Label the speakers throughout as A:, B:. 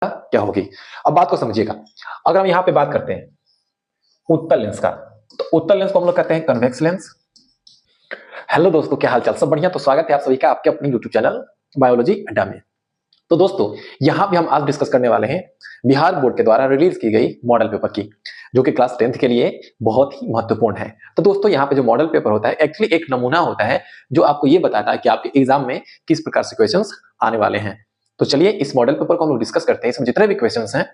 A: क्या होगी। अब बात को समझिएगा, अगर हम यहाँ पे बात करते हैं उत्तल लेंस का, तो उत्तल लेंस को हम लोग कहते हैं कन्वेक्स लेंस। हेलो दोस्तों, क्या हाल चाल, सब बढ़िया? तो स्वागत है आप सभी का आपके अपने यूट्यूब चैनल बायोलॉजी अड्डा में। तो दोस्तों, यहाँ पे हम आज डिस्कस करने वाले हैं बिहार बोर्ड के द्वारा रिलीज की गई मॉडल पेपर की, जो कि क्लास 10th के लिए बहुत ही महत्वपूर्ण है। तो दोस्तों, यहाँ पे जो मॉडल पेपर होता है एक्चुअली एक नमूना होता है जो आपको ये बताता है कि आपके एग्जाम में किस प्रकार से क्वेश्चंस आने वाले हैं। तो चलिए इस मॉडल पेपर को हम लोग डिस्कस करते हैं। इसमें जितने भी क्वेश्चंस हैं,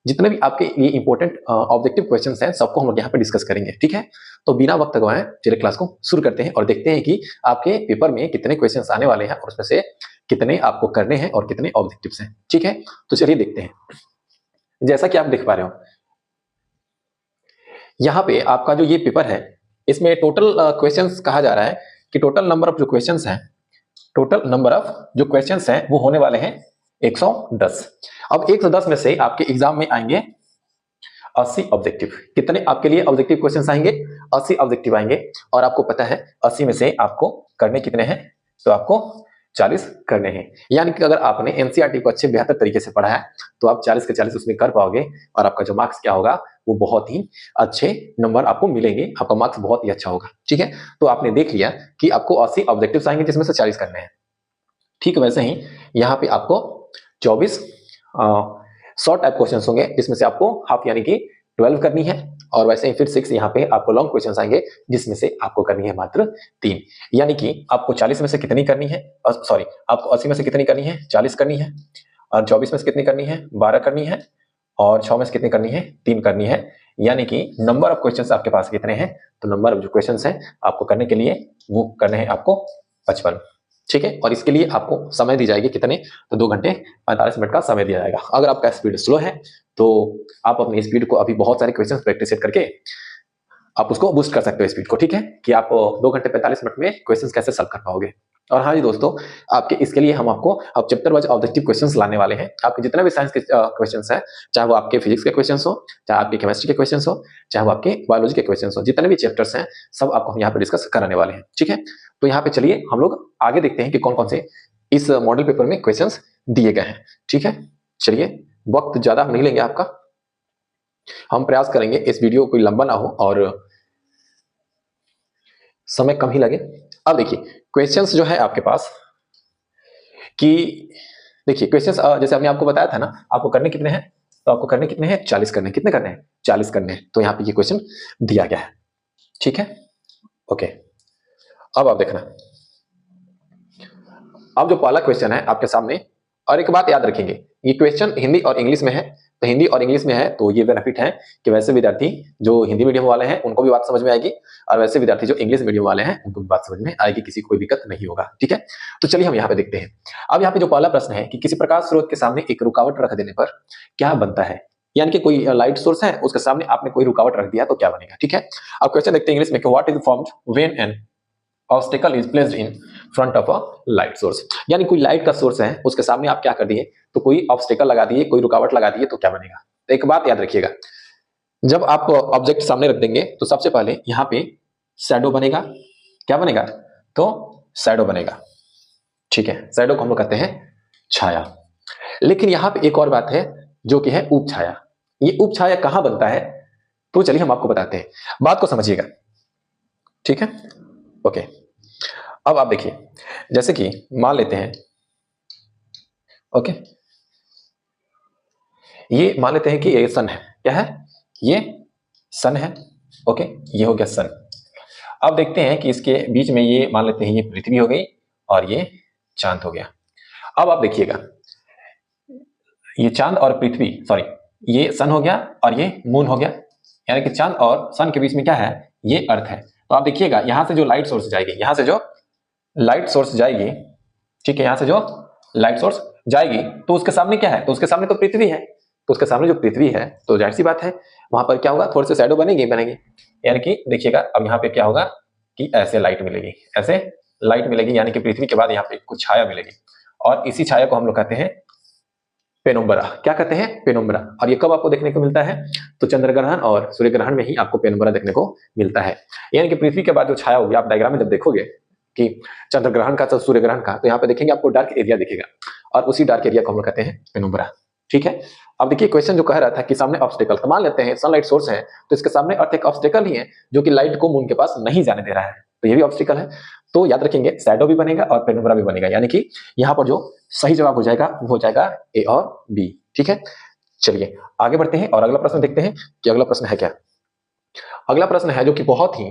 A: जितने भी आपके ये इंपॉर्टेंट ऑब्जेक्टिव क्वेश्चंस हैं, सबको हम लोग यहाँ पे डिस्कस करेंगे, ठीक है? तो बिना वक्त गवाए चलिए क्लास को शुरू करते हैं और देखते हैं कि आपके पेपर में कितने क्वेश्चंस आने वाले हैं और उसमें से कितने आपको करने हैं और कितने ऑब्जेक्टिव्स हैं, ठीक है? तो चलिए देखते हैं। जैसा कि आप देख पा रहे हो, यहाँ पे आपका जो ये पेपर है, इसमें टोटल क्वेश्चंस कहा जा रहा है कि टोटल नंबर ऑफ जो क्वेश्चंस हैं, टोटल नंबर ऑफ जो क्वेश्चंस हैं वो होने वाले हैं 110। अब 110 में से आपके एग्जाम में आएंगे 80 ऑब्जेक्टिव। कितने आपके लिए ऑब्जेक्टिव क्वेश्चंस आएंगे? 80 ऑब्जेक्टिव आएंगे। और आपको पता है 80 में से आपको करने कितने हैं? तो आपको 40 करने हैं। यानी कि अगर आपने एनसीईआरटी को अच्छे बेहतर तरीके से पढ़ा है तो आप 40 के 40 उसमें कर पाओगे और आपका जो मार्क्स क्या होगा वो बहुत ही अच्छे नंबर आपको मिलेंगे, आपका मार्क्स बहुत ही अच्छा होगा, ठीक है? तो आपने देख लिया कि आपको 80 ऑब्जेक्टिव्स आएंगे जिसमें से 40 करने हैं। ठीक वैसे ही यहाँ पे आपको 24 शॉर्ट टाइप क्वेश्चन होंगे जिसमें से आपको हाफ यानी कि 12 करनी है। और वैसे ही फिर 6 यहाँ पे आपको लॉन्ग क्वेश्चन आएंगे जिसमें से आपको करनी है मात्र 3। यानी कि आपको 40 में से कितनी करनी है, सॉरी, आपको 80 में से कितनी करनी है? 40 करनी है। और 24 में से कितनी करनी है? 12 करनी है। और 6 में से कितनी करनी है? 3 करनी है। यानी कि नंबर ऑफ क्वेश्चन आपके पास कितने हैं? तो नंबर ऑफ जो क्वेश्चन है आपको करने के लिए वो करने हैं आपको 55, ठीक है? और इसके लिए आपको समय दी जाएगी कितने? तो 2 घंटे 45 मिनट का समय दिया जाएगा। अगर आपका स्पीड स्लो है तो आप अपनी स्पीड को अभी बहुत सारे क्वेश्चंस प्रैक्टिस करके आप उसको बूस्ट कर सकते हो स्पीड को, ठीक है? कि आप 2 घंटे 45 मिनट में क्वेश्चंस कैसे सॉल्व कर पाओगे। और हाँ जी दोस्तों, आपके इसके लिए हम आपको अब चैप्टर वाइज ऑब्जेक्टिव क्वेश्चंस लाने वाले हैं। आपके जितने भी साइंस के क्वेश्चंस हैं, चाहे वो आपके फिजिक्स के क्वेश्चंस हो, चाहे आपके केमिस्ट्री के क्वेश्चंस हो, चाहे वो आपके बायोलॉजी के क्वेश्चंस हो, जितने भी चैप्टर्स हैं सब आपको हम यहाँ पे डिस्कस कराने वाले हैं, ठीक है? तो यहाँ पे चलिए हम लोग आगे देखते हैं कि कौन कौन से इस मॉडल पेपर में क्वेश्चंस दिए गए हैं, ठीक है? चलिए, वक्त ज्यादा नहीं लेंगे आपका, हम प्रयास करेंगे इस वीडियो कोई लंबा ना हो और समय कम ही लगे। अब देखिए क्वेश्चंस जो है आपके पास कि देखिए क्वेश्चंस जैसे हमने आपको बताया था ना, आपको करने कितने हैं? तो आपको करने कितने हैं? 40 करने। कितने करने हैं? 40 करने हैं। तो यहाँ पे ये क्वेश्चन दिया गया है, ठीक है? ओके, अब आप देखना, अब जो पहला क्वेश्चन है आपके सामने, और एक बात याद रखेंगे, ये क्वेश्चन हिंदी और इंग्लिश में है। तो हिंदी और इंग्लिश में है तो ये बेनिफिट है कि वैसे विद्यार्थी जो हिंदी मीडियम वाले हैं उनको भी बात समझ में आएगी और वैसे विद्यार्थी जो इंग्लिश मीडियम वाले हैं उनको भी बात समझ में आएगी, किसी को कोई दिक्कत नहीं होगा, ठीक है? तो चलिए हम यहाँ पे देखते हैं। अब यहाँ पे जो पहला प्रश्न है कि किसी प्रकाश स्रोत के सामने एक रुकावट रख देने पर क्या बनता है? यानी कि कोई लाइट सोर्स है, उसके सामने आपने कोई रुकावट रख दिया तो क्या बनेगा, ठीक है? अब क्वेश्चन देखते हैं इंग्लिश में कि what is formed when an obstacle is placed in front of a light source. यानी कोई लाइट का सोर्स है, उसके सामने आप क्या कर दिए? तो कोई ऑब्स्टेकल लगा दिए, कोई रुकावट लगा दिए तो क्या बनेगा? तो एक बात याद रखिएगा, जब आप ऑब्जेक्ट सामने रख देंगे तो सबसे पहले यहाँ पे शैडो बनेगा। क्या बनेगा? तो शैडो बनेगा, ठीक है? शैडो को हम लोग कहते हैं छाया। लेकिन यहाँ पे एक और बात है जो कि है उप छाया। ये उप छाया कहां बनता है? तो चलिए हम आपको बताते हैं, बात को समझिएगा, ठीक है? ओके, अब आप देखिए, जैसे कि मान लेते हैं, ओके, ये मान लेते हैं कि ये सन है। क्या है? ये सन है, ओके, ये हो गया सन। अब देखते हैं कि इसके बीच में ये मान लेते हैं ये पृथ्वी हो गई और ये चांद हो गया। अब आप देखिएगा, ये चांद और पृथ्वी, सॉरी, ये सन हो गया और ये मून हो गया। यानी कि चांद और सन के बीच में क्या है? ये अर्थ है। तो आप देखिएगा यहां से जो लाइट सोर्स जाएगी, यहां से जो लाइट सोर्स जाएगी, ठीक है, यहां से जो लाइट सोर्स जाएगी तो उसके सामने क्या है? तो उसके सामने तो पृथ्वी है। तो उसके सामने जो पृथ्वी है तो जाहिर सी बात है वहां पर क्या होगा? थोड़े से शैडो बनेंगे। यानी कि देखिएगा अब यहाँ पे क्या होगा कि ऐसे लाइट मिलेगी, ऐसे लाइट मिलेगी, यानी कि पृथ्वी के बाद यहाँ पे कुछ छाया मिलेगी और इसी छाया को हम लोग कहते हैं पेनुम्ब्रा। क्या कहते हैं? पेनुम्ब्रा। और ये कब आपको देखने को मिलता है? तो चंद्र ग्रहण और सूर्य ग्रहण में ही आपको पेनुम्ब्रा देखने को मिलता है। यानी कि पृथ्वी के बाद जो छाया होगी, आप डायग्राम में जब देखोगे कि चंद्र ग्रहण का, सूर्य ग्रहण का, तो यहाँ पे देखेंगे आपको डार्क एरिया दिखेगा और उसी डार्क एरिया को हम लोग कहते हैं पेनुम्ब्रा, ठीक है। अब देखिए क्वेश्चन जो कह रहा था कि सामने ऑब्स्टेकल, तो मान लेते हैं सनलाइट सोर्स है तो इसके सामने अर्थ एक ऑब्स्टेकल ही है जो कि लाइट को मून के पास नहीं जाने दे रहा है, तो ये भी ऑब्स्टेकल है। तो याद रखेंगे शैडो भी बनेगा और पेनुम्ब्रा भी बनेगा, यानी कि यहाँ पर जो सही जवाब हो जाएगा वो हो जाएगा ए और बी। ठीक है, चलिए आगे बढ़ते हैं और अगला प्रश्न देखते हैं कि अगला प्रश्न है क्या। अगला प्रश्न है जो कि बहुत ही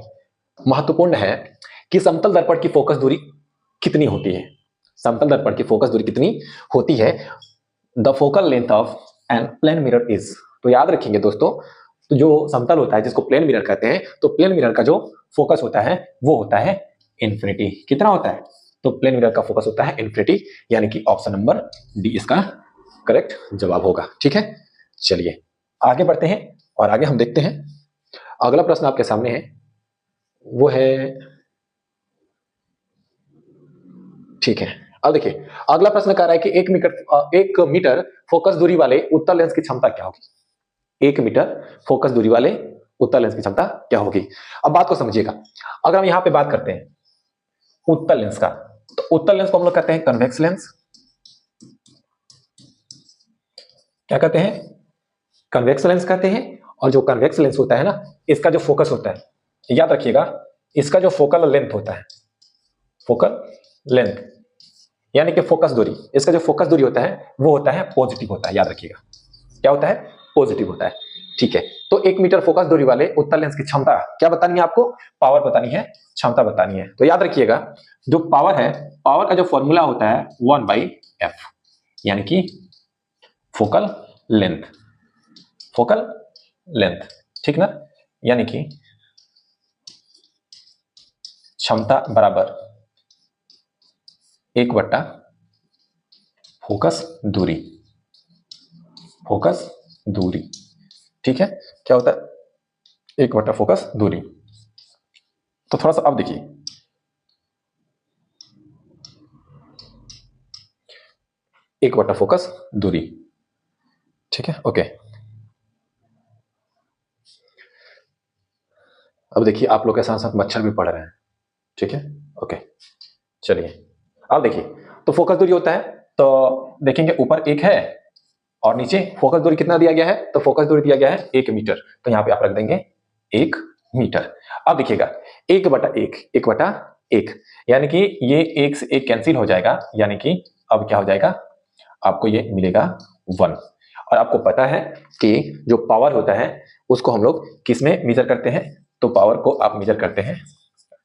A: महत्वपूर्ण है कि समतल दर्पण की फोकस दूरी कितनी होती है। समतल दर्पण की फोकस दूरी कितनी होती है, the focal length of an plane mirror is. तो याद रखेंगे दोस्तों, तो जो समतल होता है जिसको प्लेन मिरर कहते हैं, तो प्लेन मिरर का जो फोकस होता है वो होता है इन्फिनिटी। कितना होता है, तो प्लेन मिरर का फोकस होता है इन्फिनिटी, यानी कि ऑप्शन नंबर डी इसका करेक्ट जवाब होगा। ठीक है, चलिए आगे बढ़ते हैं और आगे हम देखते हैं अगला प्रश्न आपके सामने है, वो है, ठीक है। अब देखिए अगला प्रश्न कह रहा है कि 1 मीटर फोकस दूरी वाले उत्तल लेंस की क्षमता क्या होगी। 1 मीटर फोकस दूरी वाले उत्तल लेंस की क्षमता क्या होगी। अब बात को समझिएगा, अगर हम यहां पे बात करते हैं उत्तल लेंस का, तो उत्तल लेंस को हम लोग कहते हैं कन्वेक्स लेंस। क्या कहते हैं, कन्वेक्स लेंस कहते हैं। और जो कन्वेक्स लेंस होता है ना, इसका जो फोकस होता है, याद रखिएगा, इसका जो फोकल लेंथ होता है, फोकल लेंथ यानी कि फोकस दूरी, इसका जो फोकस दूरी होता है वो होता है पॉजिटिव होता है। याद रखिएगा क्या होता है, पॉजिटिव होता है। ठीक है, तो 1 मीटर फोकस दूरी वाले उत्तल लेंस की क्षमता क्या बतानी है आपको, पावर बतानी है, क्षमता बतानी है। तो याद रखिएगा जो पावर है, पावर का जो फॉर्मूला होता है 1/f, यानी कि फोकल लेंथ, फोकल लेंथ, ठीक ना, यानी कि क्षमता बराबर 1/, फोकस दूरी, फोकस दूरी। ठीक है, क्या होता है 1/, फोकस दूरी। तो थोड़ा सा अब देखिए, एक बटा फोकस दूरी। ठीक है, ओके। अब देखिए आप लोग के साथ साथ मच्छर भी पड़ रहे हैं। ठीक है, ओके, चलिए अब देखिए, तो फोकस दूरी होता है, तो देखेंगे ऊपर 1 है और नीचे फोकस दूरी कितना दिया गया है, तो फोकस दूरी दिया गया है 1 मीटर, तो यहां पे आप रख देंगे 1 मीटर। अब देखिएगा 1/1, 1/1, यानी कि ये 1 से 1 कैंसिल हो जाएगा, यानी कि अब क्या हो जाएगा, आपको ये मिलेगा 1। और आपको पता है कि जो पावर होता है उसको हम लोग किस में मेजर करते हैं, तो पावर को आप मेजर करते हैं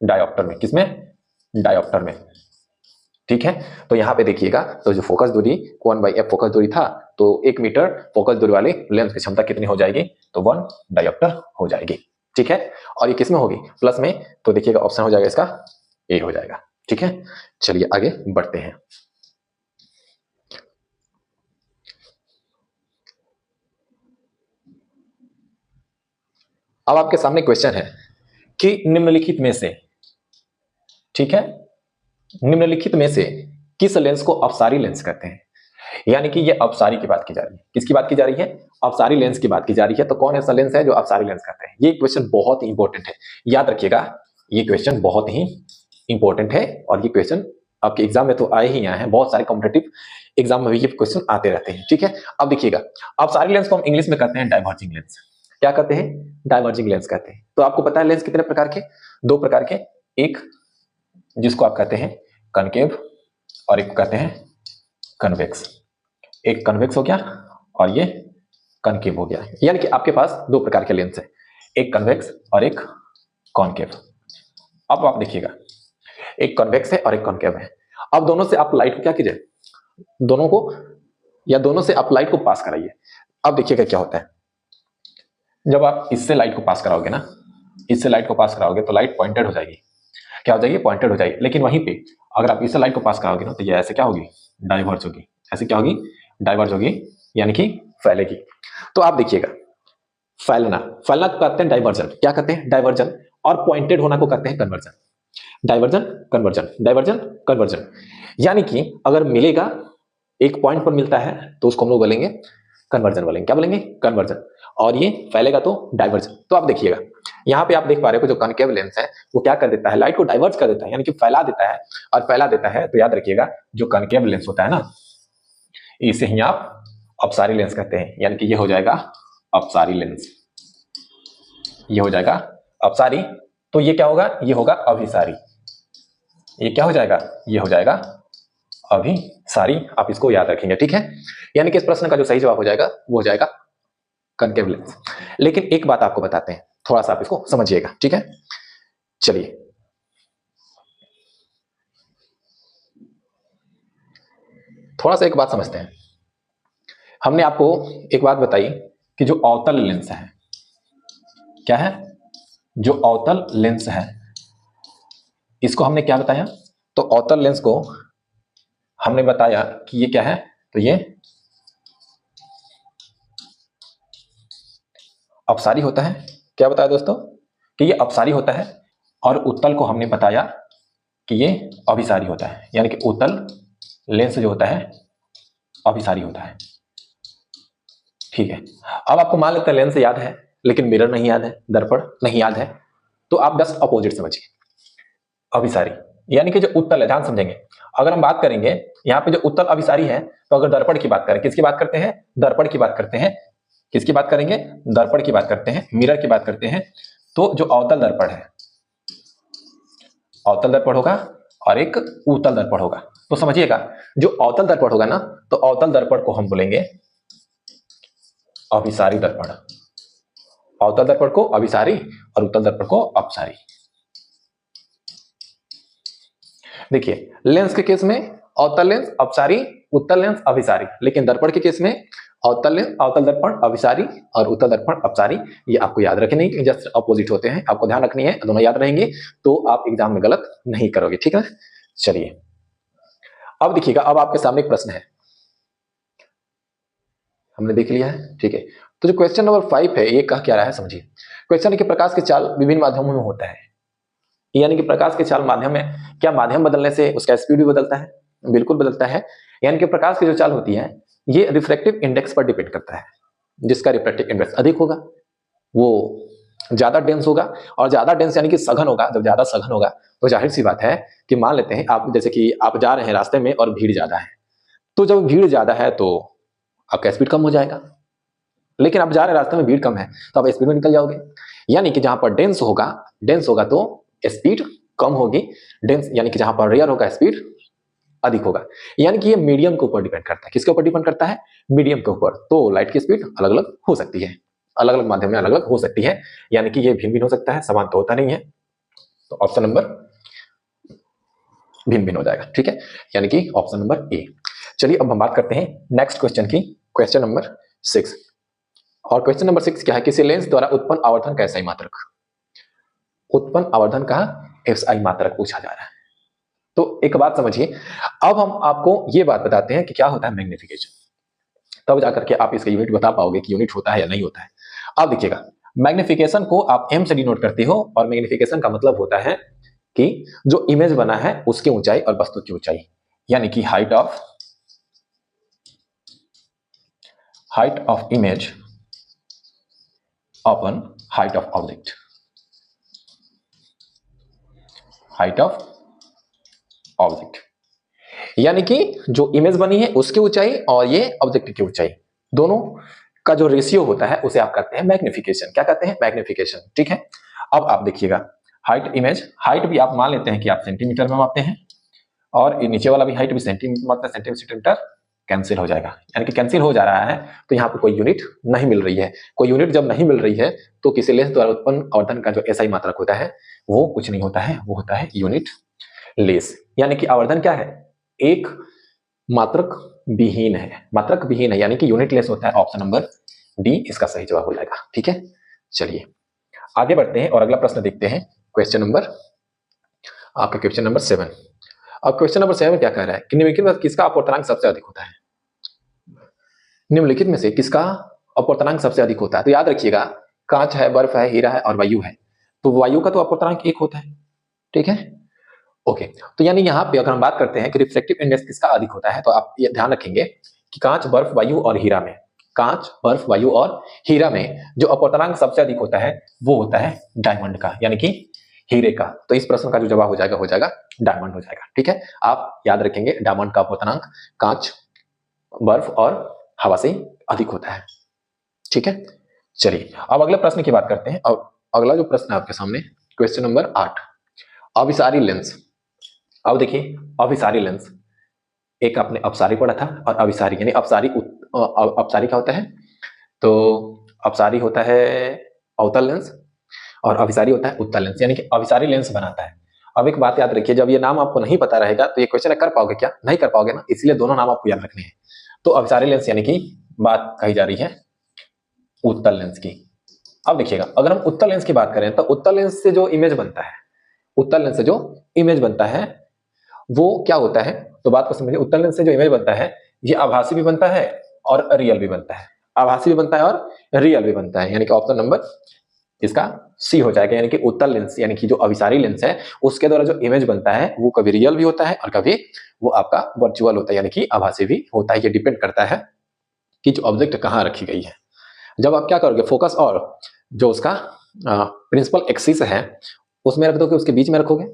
A: डायोप्टर में। किसमें, डायोप्टर में। ठीक है, तो यहां पे देखिएगा, तो जो फोकस दूरी 1/f फोकस दूरी था, तो 1 मीटर फोकस दूरी वाले लेंस की क्षमता कितनी हो जाएगी, तो 1 डायोप्टर हो जाएगी। ठीक है, और ये किसमें होगी, प्लस में, तो देखिएगा ऑप्शन हो जाएगा इसका ए हो जाएगा। ठीक है, चलिए आगे बढ़ते हैं। अब आपके सामने क्वेश्चन है कि निम्नलिखित में से, ठीक है, निम्नलिखित में से किस लेंस को अपसारी लेंस कहते हैं। यानी कि ये अपसारी की बात की जा रही है। किसकी बात की जा रही है, अपसारी लेंस की बात की जा रही है। तो कौन ऐसा लेंस है जो अपसारी लेंस कहते हैं, ये क्वेश्चन बहुत ही इंपॉर्टेंट है, याद रखिएगा, ये क्वेश्चन बहुत ही इंपॉर्टेंट है। और ये क्वेश्चन आपके एग्जाम में तो आए ही आए हैं, बहुत सारे कॉम्पिटिटिव एग्जाम में भी ये क्वेश्चन आते रहते हैं। ठीक है, अब देखिएगा, अपसारी लेंस को हम इंग्लिश में कहते हैं डाइवर्जिंग लेंस। क्या कहते हैं, डाइवर्जिंग लेंस कहते हैं। तो आपको पता है लेंस कितने प्रकार के, 2 प्रकार के, एक जिसको आप कहते हैं कनकेव और एक कहते हैं कन्वेक्स। एक कन्वेक्स हो गया और ये कनकेव हो गया, यानी कि आपके पास 2 प्रकार के लेंस है, एक कन्वेक्स और एक कॉनकेव। अब आप देखिएगा, एक कन्वेक्स है और एक कॉनकेव है। अब दोनों से आप लाइट को क्या कीजिए, दोनों को या दोनों से आप लाइट को पास कराइए। अब देखिएगा क्या होता है, जब आप इससे लाइट को पास कराओगे ना, इससे लाइट को पास कराओगे तो लाइट पॉइंटेड हो जाएगी। क्या हो जाएगी, पॉइंटेड हो जाएगी। लेकिन वहीं पे अगर आप इससे लाइट को पास कराओगे ना, तो ये ऐसे क्या होगी, डाइवर्ज होगी। ऐसे क्या होगी, डाइवर्ज होगी, यानी कि फैलेगी। तो आप देखिएगा, फैलना, फैलना को कहते हैं डाइवर्जन। क्या कहते हैं, डाइवर्जन। और पॉइंटेड होना को कहते हैं conversion. Diversion conversion, diversion conversion, यानी कि अगर मिलेगा एक पॉइंट पर मिलता है तो उसको हम लोग बोलेंगे कन्वर्जन बोलेंगे। क्या बोलेंगे, कन्वर्जन। और ये फैलेगा तो डाइवर्जन। तो आप देखिएगा यहाँ पे आप देख पा रहे हो जो कनकेव लेंस है वो क्या कर देता है, लाइट को डाइवर्ट कर देता है, यानी कि फैला देता है। और फैला देता है तो याद रखिएगा जो कनकेव लेंस होता है ना, इसे ही आप अपसारी लेंस कहते हैं, यानी कि ये हो जाएगा अपसारी लेंस, ये हो जाएगा अपसारी। तो ये क्या होगा, ये होगा अभिसारी। ये क्या हो जाएगा, ये हो जाएगा अभिसारी। आप इसको याद रखेंगे, ठीक है। यानी कि इस प्रश्न का जो सही जवाब हो जाएगा वो हो जाएगा कनकेव लेंस। लेकिन एक बात आपको बताते हैं, थोड़ा सा आप इसको समझिएगा, ठीक है। चलिए थोड़ा सा एक बात समझते हैं। हमने आपको एक बात बताई कि जो अवतल लेंस है, क्या है, जो अवतल लेंस है, इसको हमने क्या बताया, तो अवतल लेंस को हमने बताया कि ये क्या है, तो ये अपसारी होता है। क्या बताया दोस्तों, कि ये अपसारी होता है। और उत्तल को हमने बताया कि ये अभिसारी होता है, यानी कि उत्तल लेंस जो होता है अभिसारी होता है, ठीक है। अब आपको मान लेते हैं लेंस याद है लेकिन मिरर नहीं याद है, दर्पण नहीं याद है, तो आप बस अपोजिट समझिए, अभिसारी यानी कि जो उत्तल है, ध्यान समझेंगे। अगर हम बात करेंगे यहाँ पे जो उत्तल अभिसारी है, तो अगर दर्पण की बात करें, किसकी बात करते हैं, दर्पण की बात करते हैं। किसकी बात करेंगे, दर्पण की बात करते हैं, मिरर की बात करते हैं। तो जो अवतल दर्पण है, अवतल दर्पण होगा और एक उत्तल दर्पण होगा। तो समझिएगा, जो अवतल दर्पण होगा ना, तो अवतल दर्पण को हम बोलेंगे अभिसारी दर्पण। अवतल दर्पण को अभिसारी और उत्तल दर्पण को अपसारी। देखिए लेंस के केस में अवतल लेंस अपसारी, उत्तल लेंस अभिसारी, लेकिन दर्पण के केस में अवतल लेंस, अवतल दर्पण अभिसारी और उत्तल दर्पण अपसारी। ये आपको याद रखने की, जस्ट अपोजिट होते हैं, आपको ध्यान रखनी है, दोनों याद रहेंगे तो आप एग्जाम में गलत नहीं करोगे, ठीक है। चलिए अब देखिएगा, अब आपके सामने एक प्रश्न है, हमने देख लिया है, ठीक है। तो जो क्वेश्चन नंबर 5 है, ये कह क्या रहा है समझिए। क्वेश्चन के प्रकाश के चाल विभिन्न माध्यमों में होता है, यानी कि प्रकाश के चाल माध्यम में, क्या माध्यम बदलने से उसका स्पीड भी बदलता है, बिल्कुल बदलता है। यानी कि प्रकाश की जो चाल होती है ये रिफ्रैक्टिव इंडेक्स पर डिपेंड करता है। जिसका रिफ्रैक्टिव इंडेक्स अधिक होगा वो ज्यादा डेंस होगा, और ज्यादा डेंस यानी कि सघन होगा। जब ज्यादा सघन होगा तो जाहिर सी बात है कि मान लेते हैं आप, जैसे कि आप जा रहे हैं रास्ते में और भीड़ ज्यादा है, तो जब भीड़ ज्यादा है तो आपका स्पीड कम हो जाएगा। लेकिन आप जा रहे रास्ते में भीड़ कम है तो आप स्पीड में निकल जाओगे। यानी कि जहां पर डेंस होगा तो स्पीड कम होगी, डेंस यानी कि जहां पर रेयर होगा स्पीड अधिक होगा। यानी कि ये मीडियम के ऊपर डिपेंड करता है। किसके ऊपर डिपेंड करता है, मीडियम के ऊपर। तो लाइट की स्पीड अलग अलग हो सकती है, अलग अलग माध्यम में अलग अलग हो सकती है, यानी कि ये भिन्न भिन्न हो सकता है, समान तो होता नहीं है। तो ऑप्शन नंबर भिन्न भिन्न हो जाएगा, ठीक है, यानी कि ऑप्शन नंबर ए। चलिए अब हम बात करते हैं नेक्स्ट क्वेश्चन की, क्वेश्चन नंबर 6। और क्वेश्चन नंबर 6 क्या है, किसी लेंस द्वारा उत्पन्न आवर्धन का एसआई मात्रक, उत्पन्न आवर्धन का एसआई मात्रक पूछा जा रहा है। तो एक बात समझिए, अब हम आपको ये बात बताते हैं कि क्या होता है मैग्निफिकेशन, तब जाकर के आप इसका यूनिट बता पाओगे कि यूनिट होता है या नहीं होता है। अब देखिएगा, मैग्निफिकेशन को आप एम से डिनोट करते हो, और मैग्निफिकेशन का मतलब होता है कि जो इमेज बना है उसकी ऊंचाई और वस्तु की ऊंचाई, यानी कि height of image upon height of object, height of object, यानी कि जो इमेज बनी है उसकी ऊंचाई और ये ऑब्जेक्ट की ऊंचाई, दोनों का जो रेशियो होता है उसे आप कहते हैं मैग्निफिकेशन। क्या कहते हैं, मैग्निफिकेशन, ठीक है। अब आप देखिएगा, हाइट इमेज, हाइट भी आप मान लेते हैं कि आप सेंटीमीटर में मापते हैं, और नीचे वाला भी हाइट भी सेंटीमीटर मापते हैं, सेंटीमीटर कैंसिल हो जाएगा, यानी कि कैंसिल हो जा रहा है। तो यहाँ पे कोई यूनिट नहीं मिल रही है। कोई यूनिट जब नहीं मिल रही है तो किसी लेंस द्वारा उत्पन्न आवर्धन का जो एसआई मात्रक होता है वो कुछ नहीं होता है, वो होता है यूनिट लेस। यानी कि आवर्धन क्या है, एक मात्रक विहीन है, मात्रक विहीन है, यानी कि यूनिट लेस होता है। ऑप्शन नंबर डी इसका सही जवाब हो जाएगा, ठीक है। चलिए आगे बढ़ते हैं और अगला प्रश्न देखते हैं, क्वेश्चन नंबर 7। अब क्वेश्चन नंबर 7 क्या कह रहा है कि निम्नलिखित में किसका अपवर्तनांक सबसे अधिक होता है, निम्नलिखित में से किसका अपवर्तनांक सबसे अधिक होता है। तो याद रखिएगा, कांच है, बर्फ है, हीरा है और वायु है, तो वायु का तो अपवर्तनांक 1 होता है, ठीक है, ओके। तो यानी यहाँ पे अगर हम बात करते हैं कि रिफ्रैक्टिव इंडेक्स किसका अधिक होता है, तो आप ये ध्यान रखेंगे कि कांच, बर्फ, वायु और हीरा में, कांच, बर्फ, वायु और हीरा में जो अपवर्तनांक सबसे अधिक होता है वो होता है डायमंड का, यानी कि हीरे का। तो इस प्रश्न का जो जवाब हो जाएगा डायमंड हो जाएगा, ठीक है। आप याद रखेंगे डायमंड का अपवर्तनांक कांच, बर्फ और हवा से अधिक होता है। ठीक है, चलिए अब अगले प्रश्न की बात करते हैं। अब अगला जो प्रश्न है आपके सामने, क्वेश्चन नंबर 8, अभिसारी लेंस। अब देखिए, अभिसारी लेंस, एक आपने अपसारी पढ़ा था और अभिसारी, यानी अपसारी अपसारी क्या होता है, तो अपसारी होता है अवतल लेंस और अभिसारी होता है उत्तल लेंस, यानी कि अभिसारी लेंस बनाता है। अब एक बात याद रखिए, जब ये नाम आपको नहीं पता रहेगा तो ये क्वेश्चन कर पाओगे क्या, नहीं कर पाओगे ना, इसलिए दोनों नाम आपको याद रखने हैं। तो अभिसारी लेंस यानी कि बात कही जा रही है उत्तल लेंस की। अब देखिएगा, अगर हम उत्तल लेंस की बात करें तो उत्तल लेंस से जो इमेज बनता है, उत्तल लेंस से जो इमेज बनता है वो क्या होता है, तो बात को समझिए। उत्तल लेंस से जो इमेज बनता है ये आभासी भी बनता है और रियल भी बनता है, आभासी भी बनता है और रियल भी बनता है, यानी कि ऑप्शन नंबर इसका सी हो जाएगा। यानी कि उत्तल लेंस यानी कि जो अभिसारी लेंस है उसके द्वारा जो इमेज बनता है वो कभी रियल भी होता है और कभी वो आपका वर्चुअल होता है, यानी कि आभासी भी होता है। ये डिपेंड करता है कि जो ऑब्जेक्ट कहाँ रखी गई है। जब आप क्या करोगे, फोकस और जो उसका प्रिंसिपल एक्सिस है उसमें रख दोगे, उसके बीच में रखोगे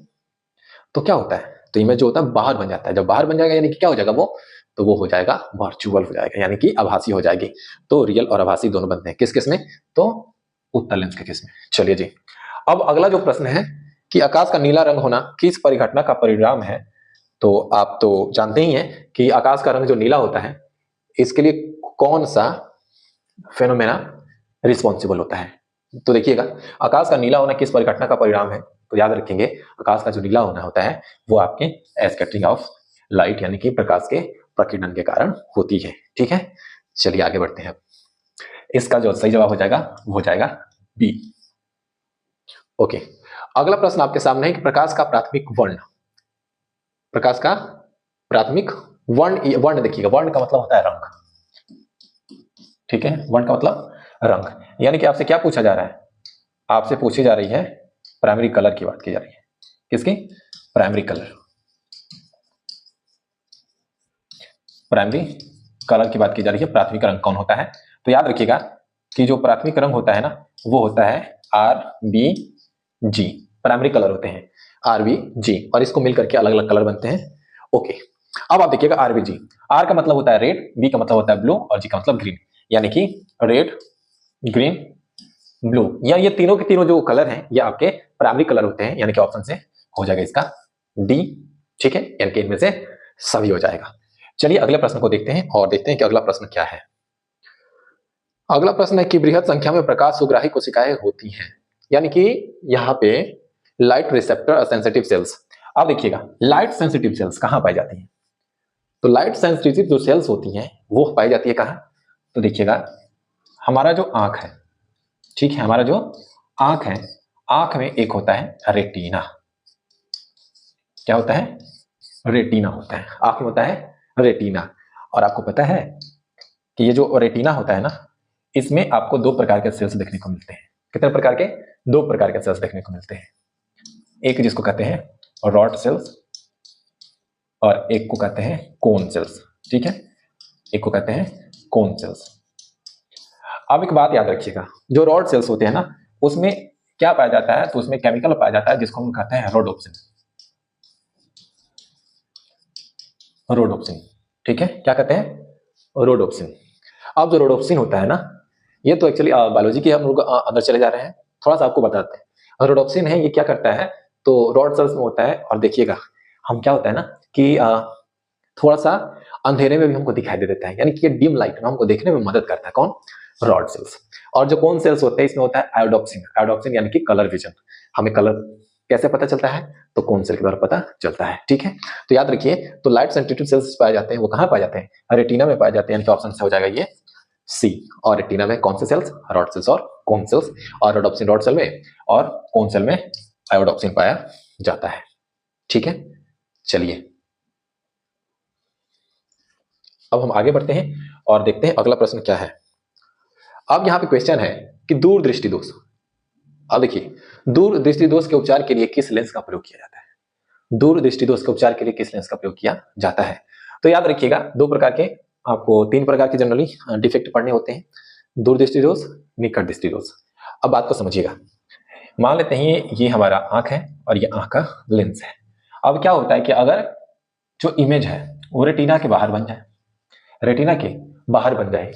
A: तो क्या होता है, तो इमेज जो होता है बाहर बन जाता है। जब बाहर बन जाएगा यानी कि क्या हो जाएगा वो, तो वो हो जाएगा वर्चुअल हो जाएगा, यानी कि आभासी हो जाएगी। तो रियल और आभासी दोनों बनते हैं किस किस में, तो उत्तल लेंस के केस में। चलिए जी, अब अगला जो प्रश्न है कि आकाश का नीला रंग होना किस परिघटना का परिणाम है। तो आप तो जानते ही हैं कि आकाश का रंग जो नीला होता है इसके लिए कौन सा फेनोमेना रिस्पॉन्सिबल होता है। तो देखिएगा, आकाश का नीला होना किस परिघटना का परिणाम है, तो याद रखेंगे आकाश का जो नीला होना होता है वो आपके स्कैटरिंग ऑफ लाइट यानी कि प्रकाश के प्रकीर्णन के कारण होती है। ठीक है, चलिए आगे बढ़ते हैं। इसका जो सही जवाब हो जाएगा वो हो जाएगा बी। ओके, अगला प्रश्न आपके सामने है कि प्रकाश का प्राथमिक वर्ण, प्रकाश का प्राथमिक वर्ण, वर्ण देखिएगा, वर्ण का मतलब होता है रंग। ठीक है, वर्ण का मतलब रंग, यानी कि आपसे क्या पूछा जा रहा है, आपसे पूछी जा रही है प्राइमरी कलर की बात की जा रही है। किसकी, प्राइमरी कलर, प्राइमरी कलर की बात की जा रही है। प्राथमिक रंग कौन होता है, तो याद रखिएगा कि जो प्राथमिक रंग होता है ना वो होता है आर बी जी, प्राइमरी कलर होते हैं आर बी जी, और इसको मिलकर के अलग अलग कलर बनते हैं। ओके, अब आप देखिएगा आर बी जी, आर का मतलब होता है रेड, बी का मतलब होता है ब्लू और जी का मतलब ग्रीन, यानी कि रेड ग्रीन ब्लू, या ये तीनों के तीनों जो कलर हैं ये आपके प्राइमरी कलर होते हैं, यानी कि ऑप्शन से हो जाएगा इसका डी। ठीक है, यानी कि इनमें से सभी हो जाएगा। चलिए अगले प्रश्न को देखते हैं और देखते हैं कि अगला प्रश्न क्या है। अगला प्रश्न है कि बृहद संख्या में प्रकाश सुग्राही कोशिकाएं होती हैं, यानी कि यहाँ पे लाइट रिसेप्टर और सेंसिटिव सेल्स। अब देखिएगा लाइट सेंसिटिव सेल्स कहाँ पाई जाती हैं, तो लाइट सेंसिटिव जो सेल्स होती हैं वो पाई जाती है कहाँ, तो देखिएगा हमारा जो आंख है, ठीक है, हमारा जो आंख है, आंख में एक होता है रेटिना, क्या होता है, रेटिना होता है, आंख में होता है रेटिना। और आपको पता है कि ये जो रेटिना होता है ना इसमें आपको दो प्रकार के सेल्स देखने को मिलते हैं। कितने प्रकार के, दो प्रकार के सेल्स देखने को मिलते हैं, एक जिसको कहते हैं रॉड सेल्स और एक को कहते हैं कोन सेल्स। ठीक है, एक को कहते हैं कोन सेल्स। अब एक बात याद रखिएगा, जो रॉड सेल्स होते हैं ना उसमें क्या पाया जाता है, तो उसमें केमिकल पाया जाता है जिसको हम कहते हैं रोडोप्सिन, रोडोप्सिन। ठीक है, क्या कहते हैं, रोडोप्सिन। अब जो रोडोप्सिन होता है ना ये तो एक्चुअली बायोलॉजी के हम लोग अंदर चले जा रहे हैं, थोड़ा सा आपको बताते हैं। रोडोप्सिन है ये क्या करता है, तो रॉड सेल्स में होता है और देखिएगा हम क्या होता है ना कि थोड़ा सा अंधेरे में भी हमको दिखाई दे देता है, यानी कि ये डिम लाइट में हमको देखने में मदद करता है, कौन, रॉड सेल्स। और जो कोन सेल्स होते हैं इसमें होता है आयोडोप्सिन, आयोडोप्सिन यानी कि कलर विजन, हमें कलर कैसे पता चलता है, तो कोन सेल के द्वारा पता चलता है। ठीक है, तो याद रखिए, तो लाइट सेंसिटिव सेल्स पाए जाते हैं वो कहाँ पाए जाते हैं, रेटिना में पाए जाते हैं, यानी कि ऑप्शन से हो जाएगा ये सी। और रेटिना में कौन से सेल्स, रॉड सेल्स और कोन सेल्स, और रोडोप्सिन रॉड सेल में और कोन सेल में आयोडोप्सिन पाया जाता है। ठीक है, चलिए अब हम आगे बढ़ते हैं और देखते हैं अगला प्रश्न क्या है। अब यहाँ पे क्वेश्चन है कि दूरदृष्टि दोष। अब देखिए, दूरदृष्टि दोष के उपचार के लिए किस लेंस का प्रयोग किया जाता है, दूरदृष्टि दोष के उपचार के लिए किस लेंस का प्रयोग किया जाता है। तो याद रखिएगा दो प्रकार के, आपको तीन प्रकार के जनरली डिफेक्ट पढ़ने होते हैं, दूरदृष्टि दोष, निकट दृष्टि दोष। अब बात को समझिएगा, मान लेते हैं ये हमारा आंख है और ये आंख का लेंस है। अब क्या होता है कि अगर जो इमेज है वो रेटिना के बाहर बन जाए, रेटिना के बाहर बन जाए,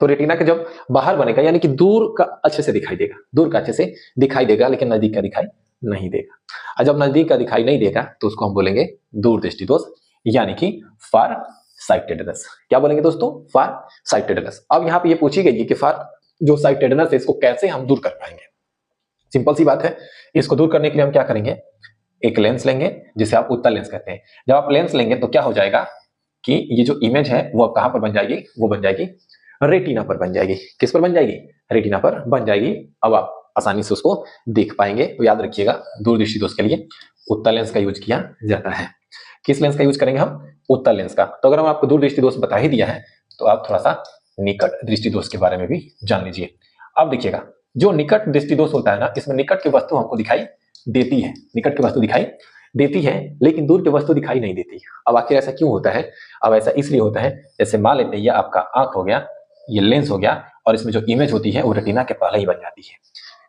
A: तो रेटिना के जब बाहर बनेगा यानी कि दूर का अच्छे से दिखाई देगा, दूर का अच्छे से दिखाई देगा, लेकिन नजदीक का दिखाई नहीं देगा। और जब नजदीक का दिखाई नहीं देगा तो उसको हम बोलेंगे दूर दृष्टि दोष, यानी कि फार साइटेडनेस। क्या बोलेंगे दोस्तों? फार साइटेडनेस। अब यहाँ पे ये पूछी गई है कि फार जो साइटेडनेस है इसको कैसे हम दूर कर पाएंगे। सिंपल सी बात है, इसको दूर करने के लिए हम क्या करेंगे, एक लेंस लेंगे जिसे आप उत्तल लेंस कहते हैं। जब आप लेंस लेंगे तो क्या हो जाएगा कि ये जो इमेज है वो कहां पर बन जाएगी, वो बन जाएगी रेटिना पर बन जाएगी। किस पर बन जाएगी? रेटिना पर बन जाएगी। अब आप आसानी से उसको देख पाएंगे। तो याद रखिएगा, दूरदृष्टि दोष के लिए उत्तल लेंस का यूज किया जाता है। किस लेंस का यूज करेंगे हम? उत्तल लेंस का। तो अगर हम आपको दूरदृष्टि दोष बता ही दिया है तो आप थोड़ा सा निकट दृष्टि दोष के बारे में भी जान लीजिए। अब देखिएगा, जो निकट दृष्टि दोष होता है ना, इसमें निकट की वस्तु हमको दिखाई देती है, निकट की वस्तु दिखाई देती है, लेकिन दूर की वस्तु दिखाई नहीं देती। अब आखिर ऐसा क्यों होता है? अब ऐसा इसलिए होता है, जैसे मान लेते हैं ये आपका आंख हो गया, ये लेंस हो गया, और इसमें जो इमेज होती है वो रेटिना के पहले ही बन जाती है,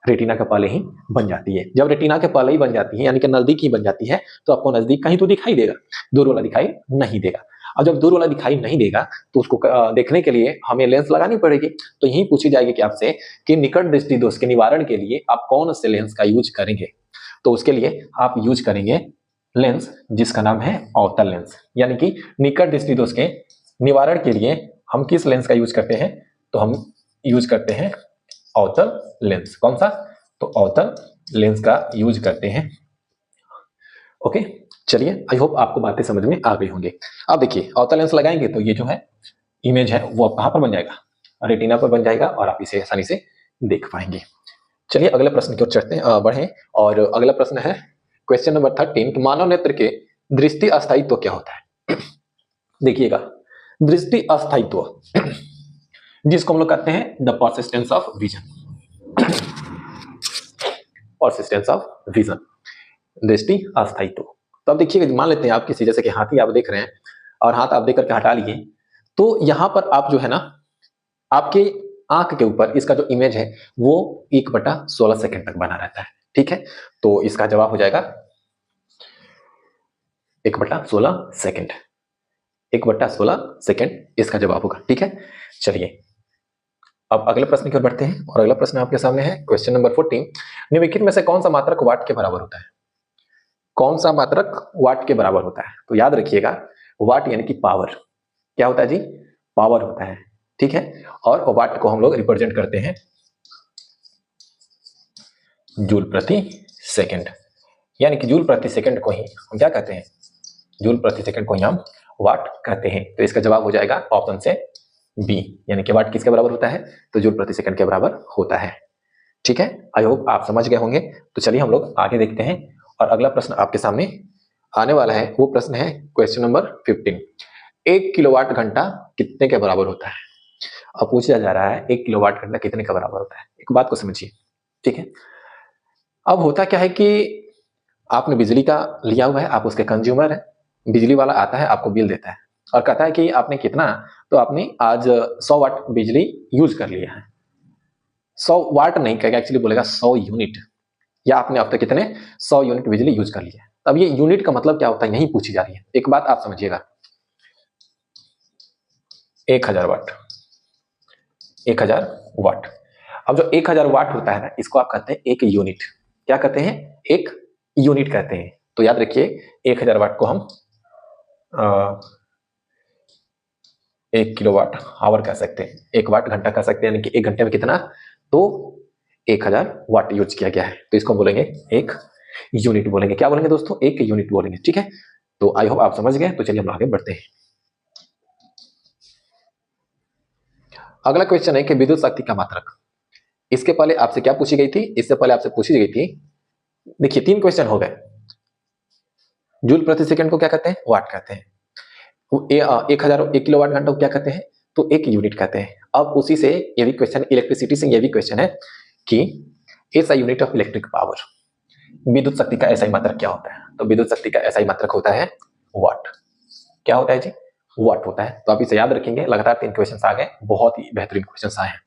A: रेटिना के पहले ही बन जाती है। जब रेटिना के पहले ही बन जाती है यानी कि नजदीक ही बन जाती है, तो आपको नजदीक का ही तो दिखाई देगा, दूर वाला दिखाई नहीं देगा। और जब दूर वाला दिखाई नहीं देगा तो उसको देखने के लिए हमें लेंस लगानी पड़ेगी। तो यही पूछी जाएगी कि आपसे कि निकट दृष्टि दोष के निवारण के लिए आप कौन से लेंस का यूज करेंगे। तो उसके लिए आप यूज करेंगे लेंस जिसका नाम है अवतल लेंस। यानी कि निकट दृष्टि दोष के निवारण के लिए हम किस लेंस का यूज करते हैं? तो हम यूज करते हैं अवतल लेंस। कौन सा? तो अवतल लेंस का यूज करते हैं। ओके, चलिए, आई होप आपको बातें समझ में आ गई होंगी। अब देखिए, अवतल लेंस लगाएंगे तो ये जो है इमेज है वो कहां पर बन जाएगा? रेटिना पर बन जाएगा, और आप इसे आसानी से देख पाएंगे। चलिए अगले प्रश्न की ओर चलते हैं, बढ़ें। और अगला प्रश्न है क्वेश्चन नंबर 13 कि मानव नेत्र के दृष्टि अस्थायित्व क्या होता है? देखिएगा, दृष्टि अस्थायित्व जिसको हम लोग कहते हैं the persistence of vision, persistence of vision, दृष्टि अस्थायित्व। तो अब देखिएगा, मान लेते हैं आप किसी, जैसे कि हाथी आप देख रहे हैं और हाथ आप देख करके हटा लिए, तो यहां पर आप जो है ना, आपके आंख के ऊपर इसका जो इमेज है वो 1/16 सेकंड तक बना रहता है। ठीक है, तो इसका जवाब हो जाएगा 1/16 सेकंड, 1/16 सेकंड इसका जवाब होगा। ठीक है, चलिए अब अगले प्रश्न की ओर बढ़ते हैं। और अगला प्रश्न आपके सामने है क्वेश्चन नंबर 14, निम्नलिखित में से कौन सा मात्रक वाट के बराबर होता है? कौन सा मात्रक वाट के बराबर होता है? तो याद रखिएगा, वाट यानी कि पावर। क्या होता है जी? पावर होता है। ठीक है, और वाट को हम लोग रिप्रेजेंट करते हैं जूल प्रति सेकंड, यानी कि जूल प्रति सेकंड को ही हम क्या कहते हैं? जूल प्रति सेकंड को ही हम वाट कहते हैं। तो इसका जवाब हो जाएगा ऑप्शन से बी, यानी कि वाट किसके बराबर होता है? तो जूल प्रति सेकंड के बराबर होता है। ठीक है, आई होप आप समझ गए होंगे। तो चलिए हम लोग आगे देखते हैं। और अगला प्रश्न आपके सामने आने वाला है, वो प्रश्न है क्वेश्चन नंबर 15, 1 किलोवाट घंटा कितने के बराबर होता है? अब पूछा जा रहा है 1 किलोवाट घंटा कितने का बराबर होता है। एक बात को समझिए, ठीक है। अब होता क्या है कि आपने बिजली का लिया हुआ है, आप उसके कंज्यूमर है, बिजली वाला आता है आपको बिल देता है और कहता है कि आपने कितना, तो आपने आज 100 वाट बिजली यूज कर लिया है। 100 वाट नहीं कहेगा, एक्चुअली बोलेगा 100 यूनिट, या आपने अब तक कितने 100 यूनिट बिजली यूज कर लिया है। अब ये यूनिट का मतलब क्या होता है, यही पूछी जा रही है। एक बात आप समझिएगा, 1000 वाट, 1000 वाट। अब जो 1000 वाट होता है ना, इसको आप कहते हैं एक यूनिट। क्या कहते हैं? एक यूनिट कहते हैं। तो याद रखिए 1000 वाट को हम 1 किलोवाट आवर कह सकते हैं, 1 वाट घंटा कह सकते हैं, यानी कि 1 घंटे में कितना, तो 1000 वाट यूज किया गया है। तो इसको बोलेंगे एक यूनिट बोलेंगे। क्या बोलेंगे दोस्तों? एक यूनिट बोलेंगे। ठीक है, तो आई होप आप समझ गए। तो चलिए हम आगे बढ़ते हैं। अगला क्वेश्चन है कि विद्युत शक्ति का मात्रक। इसके पहले आपसे क्या पूछी गई थी? इससे पहले आपसे पूछी गई थी, देखिए 3 क्वेश्चन हो गए। जूल प्रति सेकंड को क्या कहते हैं? वाट कहते हैं। 1 किलोवाट घंटा को क्या कहते हैं? तो एक यूनिट कहते हैं। अब उसी से ये भी क्वेश्चन, इलेक्ट्रिसिटी से ये भी क्वेश्चन है कि ऐसा यूनिट ऑफ इलेक्ट्रिक पावर, विद्युत शक्ति का ऐसा ही मात्रक क्या होता है? तो विद्युत शक्ति का ऐसा ही मात्रक होता है वाट। क्या होता है जी? वाट होता है। तो आप इसे याद रखेंगे। लगातार 3 क्वेश्चन आ गए, बहुत ही बेहतरीन क्वेश्चन आए हैं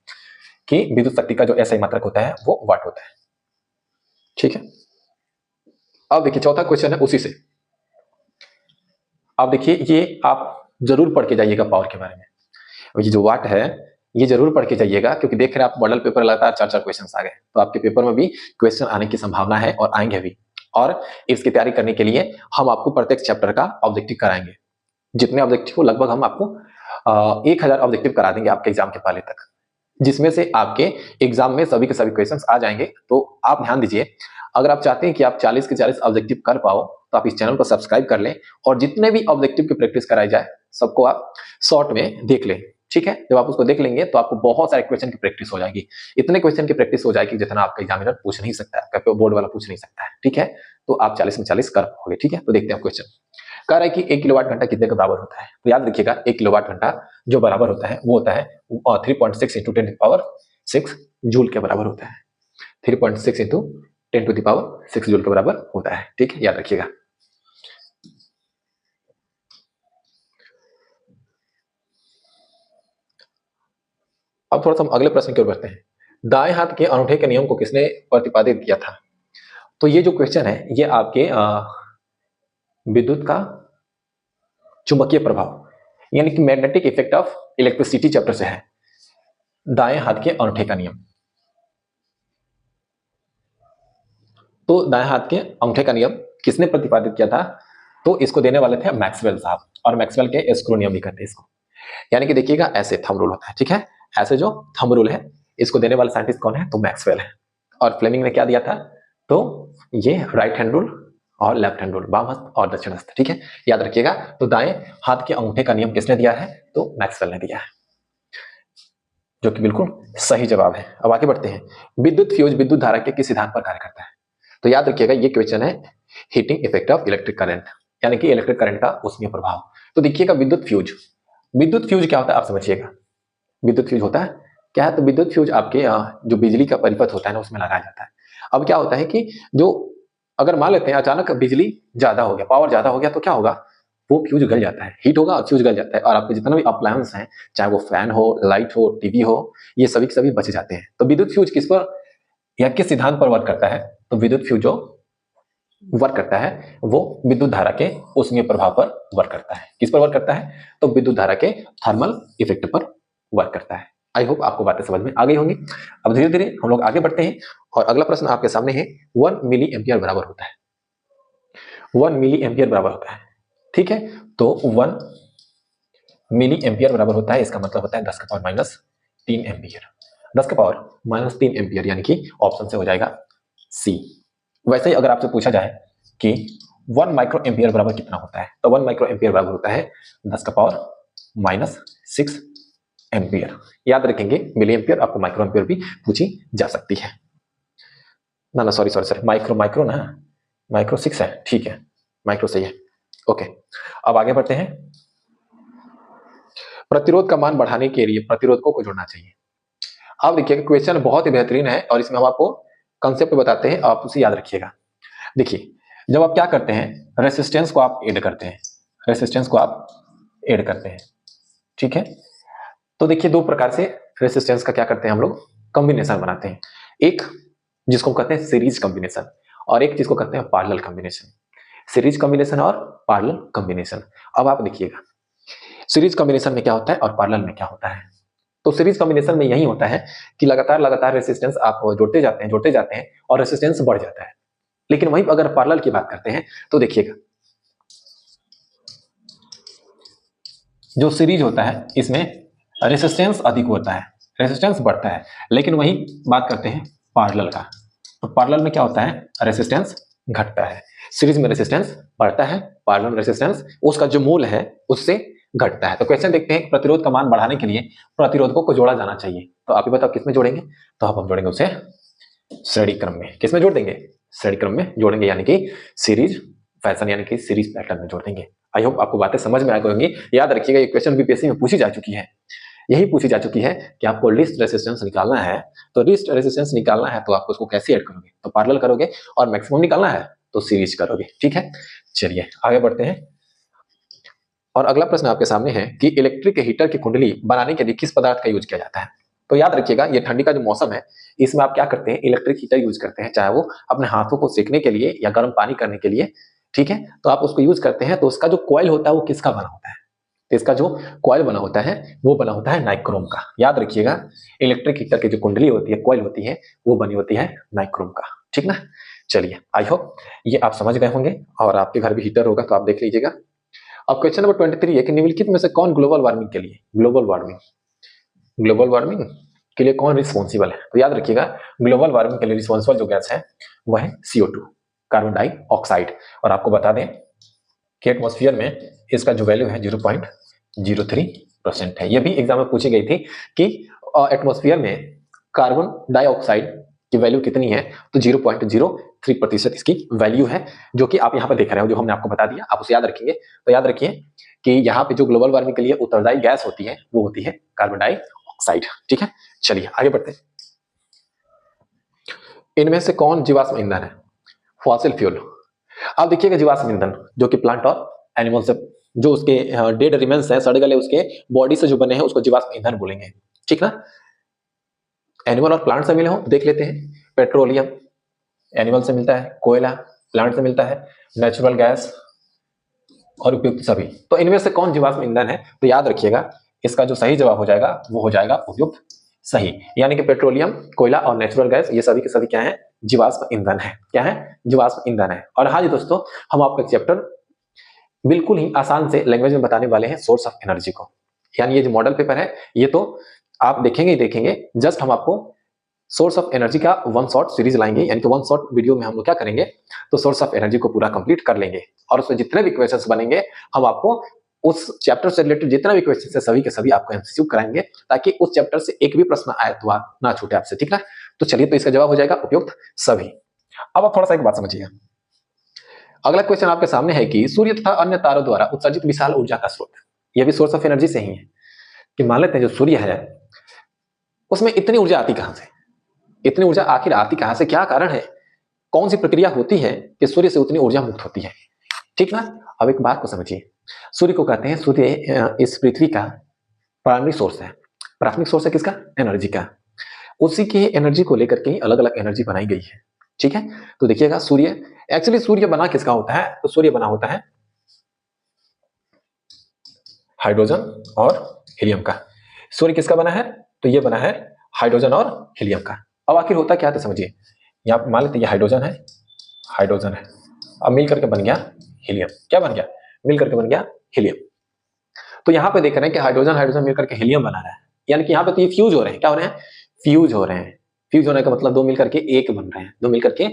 A: कि विद्युत शक्ति का जो ऐसा ही मात्रक होता है वो वाट होता है। ठीक है, अब देखिए चौथा क्वेश्चन है उसी से। अब देखिए ये आप जरूर पढ़ के जाइएगा पावर के बारे में। ये जो वाट है ये जरूर पढ़ के जाइएगा, क्योंकि देख रहे हैं आप मॉडल पेपर लगातार 4-4 क्वेश्चन आ गए, तो आपके पेपर में भी क्वेश्चन आने की संभावना है और आएंगे भी। और इसकी तैयारी करने के लिए हम आपको प्रत्येक चैप्टर का ऑब्जेक्टिव कराएंगे। जितने ऑब्जेक्टिव हो लगभग हम आपको 1000 ऑब्जेक्टिव करा देंगे आपके एग्जाम के पहले तक, जिसमें से आपके एग्जाम में सभी के सभी क्वेश्चंस आ जाएंगे। तो आप ध्यान दीजिए, अगर आप चाहते हैं कि आप 40 के 40 ऑब्जेक्टिव कर पाओ तो आप इस चैनल को सब्सक्राइब कर लें और जितने भी ऑब्जेक्टिव की प्रैक्टिस कराई जाए सबको आप शॉर्ट में देख लें। ठीक है, जब आप उसको देख लेंगे तो आपको बहुत सारे क्वेश्चन की प्रैक्टिस हो जाएगी, इतने क्वेश्चन की प्रैक्टिस हो जाएगी जितना आपका एग्जामिनर पूछ नहीं सकता है, आपका बोर्ड वाला पूछ नहीं सकता है। ठीक है, तो आप 40 में 40 कर पाओगे। ठीक है, तो देखते हैं क्वेश्चन। कह रहा है कि 1 किलोवाट घंटा कितने के बराबर होता है? तो याद रखिएगा 1 किलोवाट घंटा जो बराबर होता है वो होता है 3.6 इंटू 10⁶ जूल के बराबर होता है। 3.6 इंटू 10⁶ जूल के बराबर होता है। ठीक है, याद रखिएगा। अब थोड़ा सा हम अगले प्रश्न की ओर बढ़ते हैं। दाएं हाथ के अंगूठे के नियम को किसने प्रतिपादित किया था? तो ये जो क्वेश्चन है ये आपके विद्युत का चुंबकीय प्रभाव यानी कि magnetic effect of electricity chapter से है। दाएं हाथ के अंगूठे का नियम, तो दाएं हाथ के अंगूठे का नियम किसने प्रतिपादित किया था? तो इसको देने वाले थे मैक्सवेल साहब, और मैक्सवेल के स्क्रू नियम भी कहते हैं इसको। यानी कि देखिएगा ऐसे थंब रूल होता है। ठीक है, ऐसे जो थंब रूल है इसको देने वाला साइंटिस्ट कौन है? तो मैक्सवेल है। और फ्लेमिंग ने क्या दिया था? तो ये राइट हैंड रूल और लेफ्ट हैंड रूल, बाम हस्त और दक्षिण हस्त। ठीक है, याद रखिएगा। तो दाएं हाथ के अंगूठे का नियम किसने दिया है? तो मैक्सवेल ने दिया है, जो कि बिल्कुल सही जवाब है। अब आगे बढ़ते हैं। विद्युत फ्यूज विद्युत धारा के किस सिद्धांत पर कार्य करता है? तो याद रखिएगा ये क्वेश्चन है heating effect of electric current, यानी कि इलेक्ट्रिक करंट का उष्मीय प्रभाव। तो देखिएगा विद्युत फ्यूज, विद्युत फ्यूज क्या होता है आप समझिएगा। विद्युत फ्यूज होता है क्या है? तो विद्युत फ्यूज आपके जो बिजली का परिपथ होता है ना उसमें लगाया जाता है। अब क्या होता है कि जो अगर मान लेते हैं अचानक बिजली ज्यादा हो गया, पावर ज्यादा हो गया, तो क्या होगा? वो फ्यूज गल जाता है, हीट होगा और फ्यूज गल जाता है, और आपके जितना भी अप्लायंस हैं, चाहे वो फैन हो, लाइट हो, टीवी हो, ये सभी के सभी बच जाते हैं। तो विद्युत फ्यूज किस पर या किस सिद्धांत पर वर्क करता है? तो विद्युत फ्यूज जो वर्क करता है वो विद्युत धारा के उष्मीय प्रभाव पर वर्क करता है। किस पर वर्क करता है? तो विद्युत धारा के थर्मल इफेक्ट पर वर्क करता है। आई होप आपको बातें समझ में आ गई होंगी। अब धीरे धीरे हम लोग आगे बढ़ते हैं और अगला प्रश्न आपके सामने है 1 मिली एम्पियर बराबर होता है। 1 मिली एम्पियर बराबर होता है। ठीक है, तो 1 मिली एम्पियर बराबर होता है, इसका मतलब होता है 10 का पावर -3 एम्पियर। 10 का पावर -3 एम्पियर यानी कि ऑप्शन से हो जाएगा सी। वैसे ही अगर आपसे पूछा जाए कि 1 माइक्रो एम्पियर बराबर कितना होता है, तो 1 माइक्रो एम्पियर बराबर होता है 10 का पावर -6 एम्पियर। याद रखेंगे मिली एम्पियर, आपको माइक्रो एम्पियर भी पूछी जा सकती है। ना सॉरी माइक्रो ना, माइक्रो 6 है। ठीक है, माइक्रो सही है। ओके, अब आगे बढ़ते हैं। प्रतिरोध का मान बढ़ाने के लिए प्रतिरोधकों को जोड़ना चाहिए। अब देखिए क्वेश्चन बहुत ही बेहतरीन है और इसमें हम आपको कंसेप्ट बताते हैं, आप उसे याद रखिएगा। देखिए जब आप क्या करते हैं, रेसिस्टेंस को आप ऐड करते हैं, रेसिस्टेंस को आप ऐड करते हैं। ठीक है, तो देखिए दो प्रकार से रेसिस्टेंस का क्या करते हैं हम लोग, कॉम्बिनेशन बनाते हैं। एक जिसको कहते हैं सीरीज कॉम्बिनेशन और एक जिसको कहते हैं पैरेलल कॉम्बिनेशन। सीरीज कॉम्बिनेशन और पैरेलल कॉम्बिनेशन। अब आप देखिएगा सीरीज कॉम्बिनेशन में क्या होता है और पैरेलल में क्या होता है। तो सीरीज कॉम्बिनेशन में यही होता है कि लगातार रेसिस्टेंस आप जोड़ते जाते हैं और रेसिस्टेंस बढ़ जाता है। लेकिन वहीं अगर पैरेलल की बात करते हैं तो देखिएगा जो सीरीज होता है इसमें रेसिस्टेंस अधिक होता है, रेसिस्टेंस बढ़ता है, लेकिन वही बात करते हैं पैरेलल का, तो पैरेलल में क्या होता है, रेसिस्टेंस घटता है। सीरीज में रेसिस्टेंस बढ़ता है, पैरेलल रेसिस्टेंस उसका जो मूल है उससे घटता है। तो क्वेश्चन देखते हैं प्रतिरोध का मान बढ़ाने के लिए प्रतिरोधकों को जोड़ा जाना चाहिए। तो आप ही बताओ किसमें जोड़ेंगे? तो आप हम जोड़ेंगे उसे श्रेणी क्रम में। किसमें जोड़ देंगे? श्रेणी क्रम में जोड़ेंगे, यानी कि सीरीज फैशन यानी कि सीरीज पैटर्न में जोड़ देंगे। आई होप आपको बातें समझ में आ गई होंगी। याद रखिएगा ये क्वेश्चन बीपीएससी में पूछी जा चुकी है, यही पूछी जा चुकी है कि आपको लिस्ट रेसिस्टेंस निकालना है। तो लिस्ट रेसिस्टेंस निकालना है तो आप उसको कैसे ऐड करोगे? तो पैरेलल करोगे, और मैक्सिमम निकालना है तो सीरीज करोगे। ठीक है, चलिए आगे बढ़ते हैं। और अगला प्रश्न आपके सामने है कि इलेक्ट्रिक हीटर की कुंडली बनाने के लिए किस पदार्थ का यूज किया जाता है? तो याद रखिएगा ये ठंडी का जो मौसम है इसमें आप क्या करते हैं, इलेक्ट्रिक हीटर यूज करते हैं, चाहे वो अपने हाथों को सेकने के लिए या गर्म पानी करने के लिए। ठीक है, तो आप उसको यूज करते हैं। तो उसका जो कॉइल होता है वो किसका बना होता है? तो इसका जो कॉइल बना होता है वो बना होता है नाइक्रोम का। याद रखिएगा, इलेक्ट्रिक हीटर की जो कुंडली होती है, कॉइल होती है, वो बनी होती है नाइक्रोम का। ठीक ना। चलिए, आई होप ये आप समझ गए होंगे, और आपके घर भी हीटर होगा तो आप देख लीजिएगा। अब क्वेश्चन नंबर 23 है कि निम्नलिखित में से कौन ग्लोबल वार्मिंग के लिए कौन रिस्पॉन्सिबल है। तो याद रखिएगा, ग्लोबल वार्मिंग के लिए रिस्पॉन्सिबल जो गैस है वह है CO2, कार्बन डाइऑक्साइड। और आपको बता दें कि एटमॉस्फेयर में इसका जो वैल्यू है 0.03% है। यह भी एग्जाम में पूछी गई थी कि एटमॉस्फेयर में कार्बन डाइऑक्साइड की वैल्यू कितनी है, तो 0.03% इसकी वैल्यू है, जो कि आप यहाँ पर देख रहे हो, जो हमने आपको बता दिया, आप उसे याद रखेंगे। तो याद रखिए कि यहाँ पे जो ग्लोबल वार्मिंग के लिए उत्तरदायी गैस होती है वो होती है कार्बन डाइऑक्साइड। ठीक है, चलिए आगे बढ़ते हैं। इनमें से कौन जीवाश्म ईंधन है? Fossil fuel. अब देखिएगा, जीवाश्म ईंधन जो कि प्लांट और एनिमल से जो उसके डेड रिमेन्स है, सड़ गले उसके बॉडी से जो बने हैं उसको जीवाश्म ईंधन बोलेंगे। ठीक ना। एनिमल और प्लांट से मिले हो, देख लेते हैं। पेट्रोलियम एनिमल से मिलता है, कोयला प्लांट से मिलता है, नेचुरल गैस और उपयुक्त सभी। तो इनमें से कौन जीवाश्म ईंधन है? तो याद रखिएगा, इसका जो सही जवाब हो जाएगा वो हो जाएगा उपयुक्त सही। यानी कि पेट्रोलियम, कोयला और नेचुरल गैस ये सभी के सभी क्या है? जीवाश्म ईंधन है। क्या है? जीवाश्म ईंधन है। और हाँ जी दोस्तों, हम आपका चैप्टर बिल्कुल ही आसान से लैंग्वेज में बताने वाले हैं, सोर्स ऑफ एनर्जी को। यानी ये जो मॉडल पेपर है ये तो आप देखेंगे ही देखेंगे। जस्ट हम आपको सोर्स ऑफ एनर्जी का वन शॉट सीरीज लाएंगे, यानी कि वन शॉट वीडियो में हम लोग क्या करेंगे, तो सोर्स ऑफ एनर्जी को पूरा कंप्लीट कर लेंगे, और उसमें जितने भी क्वेश्चंस बनेंगे हम आपको उस चैप्टर से रिलेटेड जितना भी क्वेश्चन है सभी के सभी आपको एमसीक्यू कराएंगे, ताकि उस चैप्टर से एक भी प्रश्न आए तो आप ना छूटे आपसे। ठीक है, तो चलिए, तो इसका जवाब हो जाएगा उपयुक्त सभी। अब आप थोड़ा सा एक बात समझिए। अगला क्वेश्चन आपके सामने है कि सूर्य तथा अन्य तारों द्वारा उत्सर्जित विशाल ऊर्जा का स्रोत, यह भी सोर्स ऑफ एनर्जी से ही है। कि मान लेते हैं जो सूर्य है उसमें इतनी ऊर्जा आती कहां से, इतनी ऊर्जा आखिर आती कहां से, क्या कारण है, कौन सी प्रक्रिया होती है कि सूर्य से उतनी ऊर्जा मुक्त होती है। ठीक ना। अब एक बात को समझिए, सूर्य को कहते हैं, सूर्य इस पृथ्वी का प्राइमरी सोर्स है। प्राथमिक सोर्स है किसका? एनर्जी का। उसी की एनर्जी को लेकर के अलग अलग एनर्जी बनाई गई है। ठीक है, तो देखिएगा, सूर्य एक्चुअली सूर्य बना किसका होता है, तो सूर्य बना होता है हाइड्रोजन और हीलियम का। सूर्य किसका बना है, तो ये बना है हाइड्रोजन और हीलियम का। अब आखिर होता क्या है तो समझिए, यहां मान लेते हैं ये हाइड्रोजन है, अब मिल करके बन गया हीलियम। क्या बन गया? मिल करके बन गया हीलियम। तो यहां पे देख रहे हैं कि हाइड्रोजन हाइड्रोजन मिल करके हीलियम बना रहा है, यानी कि यहां पे तो ये फ्यूज हो रहे हैं। क्या हो रहे हैं? फ्यूज हो रहे हैं। फ्यूज होने का मतलब दो मिलकर के एक बन रहे हैं, दो मिलकर के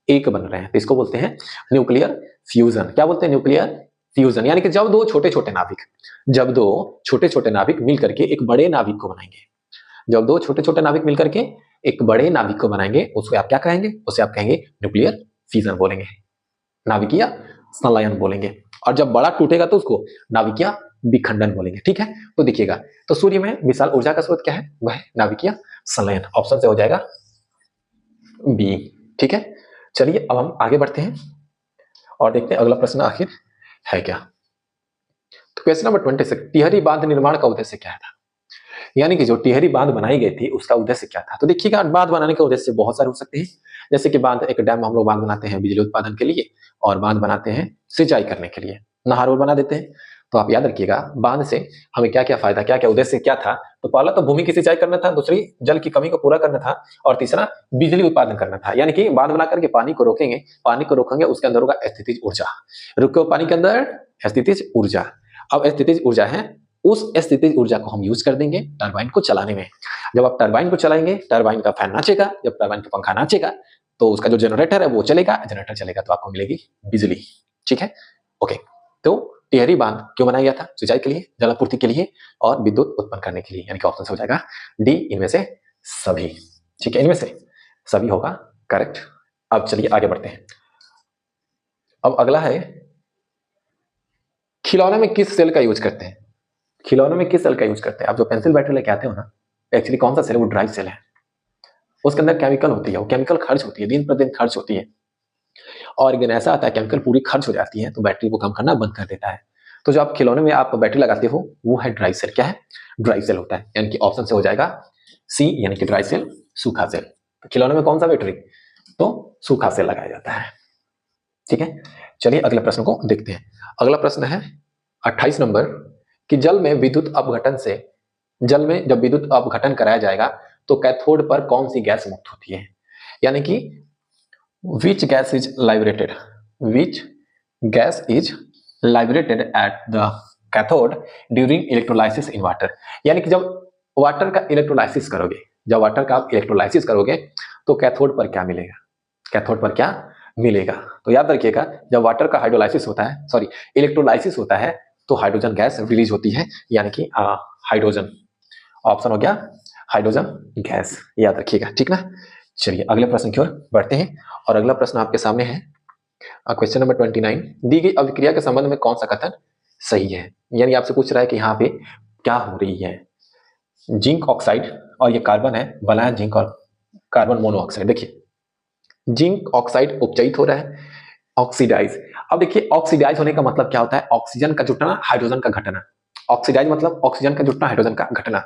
A: एक बन रहे हैं, तो इसको बोलते हैं न्यूक्लियर फ्यूजन। क्या बोलते हैं? Nuclear fusion. यानी कि जब दो छोटे छोटे नाभिक मिलकर के एक बड़े नाभिक को बनाएंगे, जब दो छोटे छोटे नाभिक मिलकर के एक बड़े नाभिक को बनाएंगे, उसको आप क्या कहेंगे? उसे आप कहेंगे न्यूक्लियर फ्यूजन बोलेंगे, नाभिकीय संलयन बोलेंगे। और जब बड़ा टूटेगा तो उसको नाभिकीय विखंडन बोलेंगे। ठीक है, तो देखिएगा, तो सूर्य में विशाल ऊर्जा का स्रोत क्या है? वह है नाभिकीय संलयन। ऑप्शन से हो जाएगा बी। ठीक है, चलिए अब हम आगे बढ़ते हैं और देखते हैं अगला प्रश्न आखिर है क्या। तो क्वेश्चन नंबर 26, टिहरी बांध निर्माण का उद्देश्य क्या था? यानी कि जो टिहरी बांध बनाई गई थी उसका उद्देश्य क्या था? तो देखिएगा, बांध बनाने के उद्देश्य बहुत सारे हो सकते हैं। जैसे कि बांध, एक डैम हम लोग बांध बनाते हैं बिजली उत्पादन के लिए, और बांध बनाते हैं सिंचाई करने के लिए, नहर और बना देते हैं। तो आप याद रखिएगा, बांध से हमें क्या क्या फायदा, क्या क्या उद्देश्य क्या था। तो पहला तो भूमि की सिंचाई करना था, दूसरी जल की कमी को पूरा करना था, और तीसरा बिजली उत्पादन करना था। यानी कि बांध बना करके पानी को रोकेंगे, उसके अंदर होगा स्थितिज ऊर्जा। रुके पानी के अंदर स्थितिज ऊर्जा। अब स्थितिज ऊर्जा है, उस स्थितिज ऊर्जा को हम यूज कर देंगे टरबाइन को चलाने में। जब आप टरबाइन को चलाएंगे, टरबाइन का फैन नाचेगा, जब टरबाइन का पंखा नाचेगा तो उसका जो जनरेटर है वो चलेगा, जनरेटर चलेगा तो आपको मिलेगी बिजली। ठीक है, ओके। तो टिहरी बांध क्यों बनाया गया था? सिंचाई के लिए, जलापूर्ति के लिए और विद्युत उत्पन्न करने के लिए। यानी कि ऑप्शन हो जाएगा डी, इनमें से सभी। ठीक है, इनमें से सभी होगा करेक्ट। अब चलिए आगे बढ़ते हैं। अब अगला है, खिलौने में किस सेल का यूज करते हैं? खिलौनों में किस सेल का यूज करते हैं? आप जो पेंसिल बैटरी लेके आते हो ना, एक्चुअली कौन सा सेल है? वो ड्राई सेल है। उसके अंदर केमिकल होती है, वो केमिकल खर्च होती है, दिन पर दिन खर्च होती है, और एक दिन ऐसा आता है केमिकल पूरी खर्च हो जाती है तो बैटरी को काम करना बंद कर देता है। तो जो आप खिलौने में आप बैटरी लगाते हो वो है ड्राई सेल। क्या है? ड्राई सेल होता है। यानी कि ऑप्शन से हो जाएगा सी, यानी कि ड्राई सेल, सूखा सेल। तो खिलौने में कौन सा बैटरी? तो सूखा सेल लगाया जाता है। ठीक है, चलिए अगले प्रश्न को देखते हैं। अगला प्रश्न है 28 नंबर, कि जल में जब विद्युत अपघटन कराया जाएगा तो कैथोड पर कौन सी गैस मुक्त होती है, यानी कि which gas is liberated at the cathode during electrolysis in water. यानी कि जब वाटर का इलेक्ट्रोलाइसिस करोगे तो कैथोड पर क्या मिलेगा, तो याद रखिएगा जब वाटर का इलेक्ट्रोलाइसिस होता है तो हाइड्रोजन गैस रिलीज होती है, यानी कि हाइड्रोजन, ऑप्शन हो गया हाइड्रोजन गैस, याद रखिएगा, ठीक ना। चलिए अगले प्रश्न की ओर बढ़ते हैं, और अगला प्रश्न आपके सामने है क्वेश्चन नंबर 29। दी गई अभिक्रिया के संबंध में कौन सा कथन सही है, यानी आपसे पूछ रहा है कि यहाँ पे क्या हो रही है। जिंक ऑक्साइड, और ये कार्बन है, बना है जिंक और कार्बन मोनोऑक्साइड। देखिए जिंक ऑक्साइड उपचयित हो रहा है, ऑक्सीडाइज। अब देखिए ऑक्सीडाइज होने का मतलब क्या होता है, ऑक्सीजन का जुटना हाइड्रोजन का घटना। ऑक्सीडाइज मतलब ऑक्सीजन का जुटना हाइड्रोजन का घटना,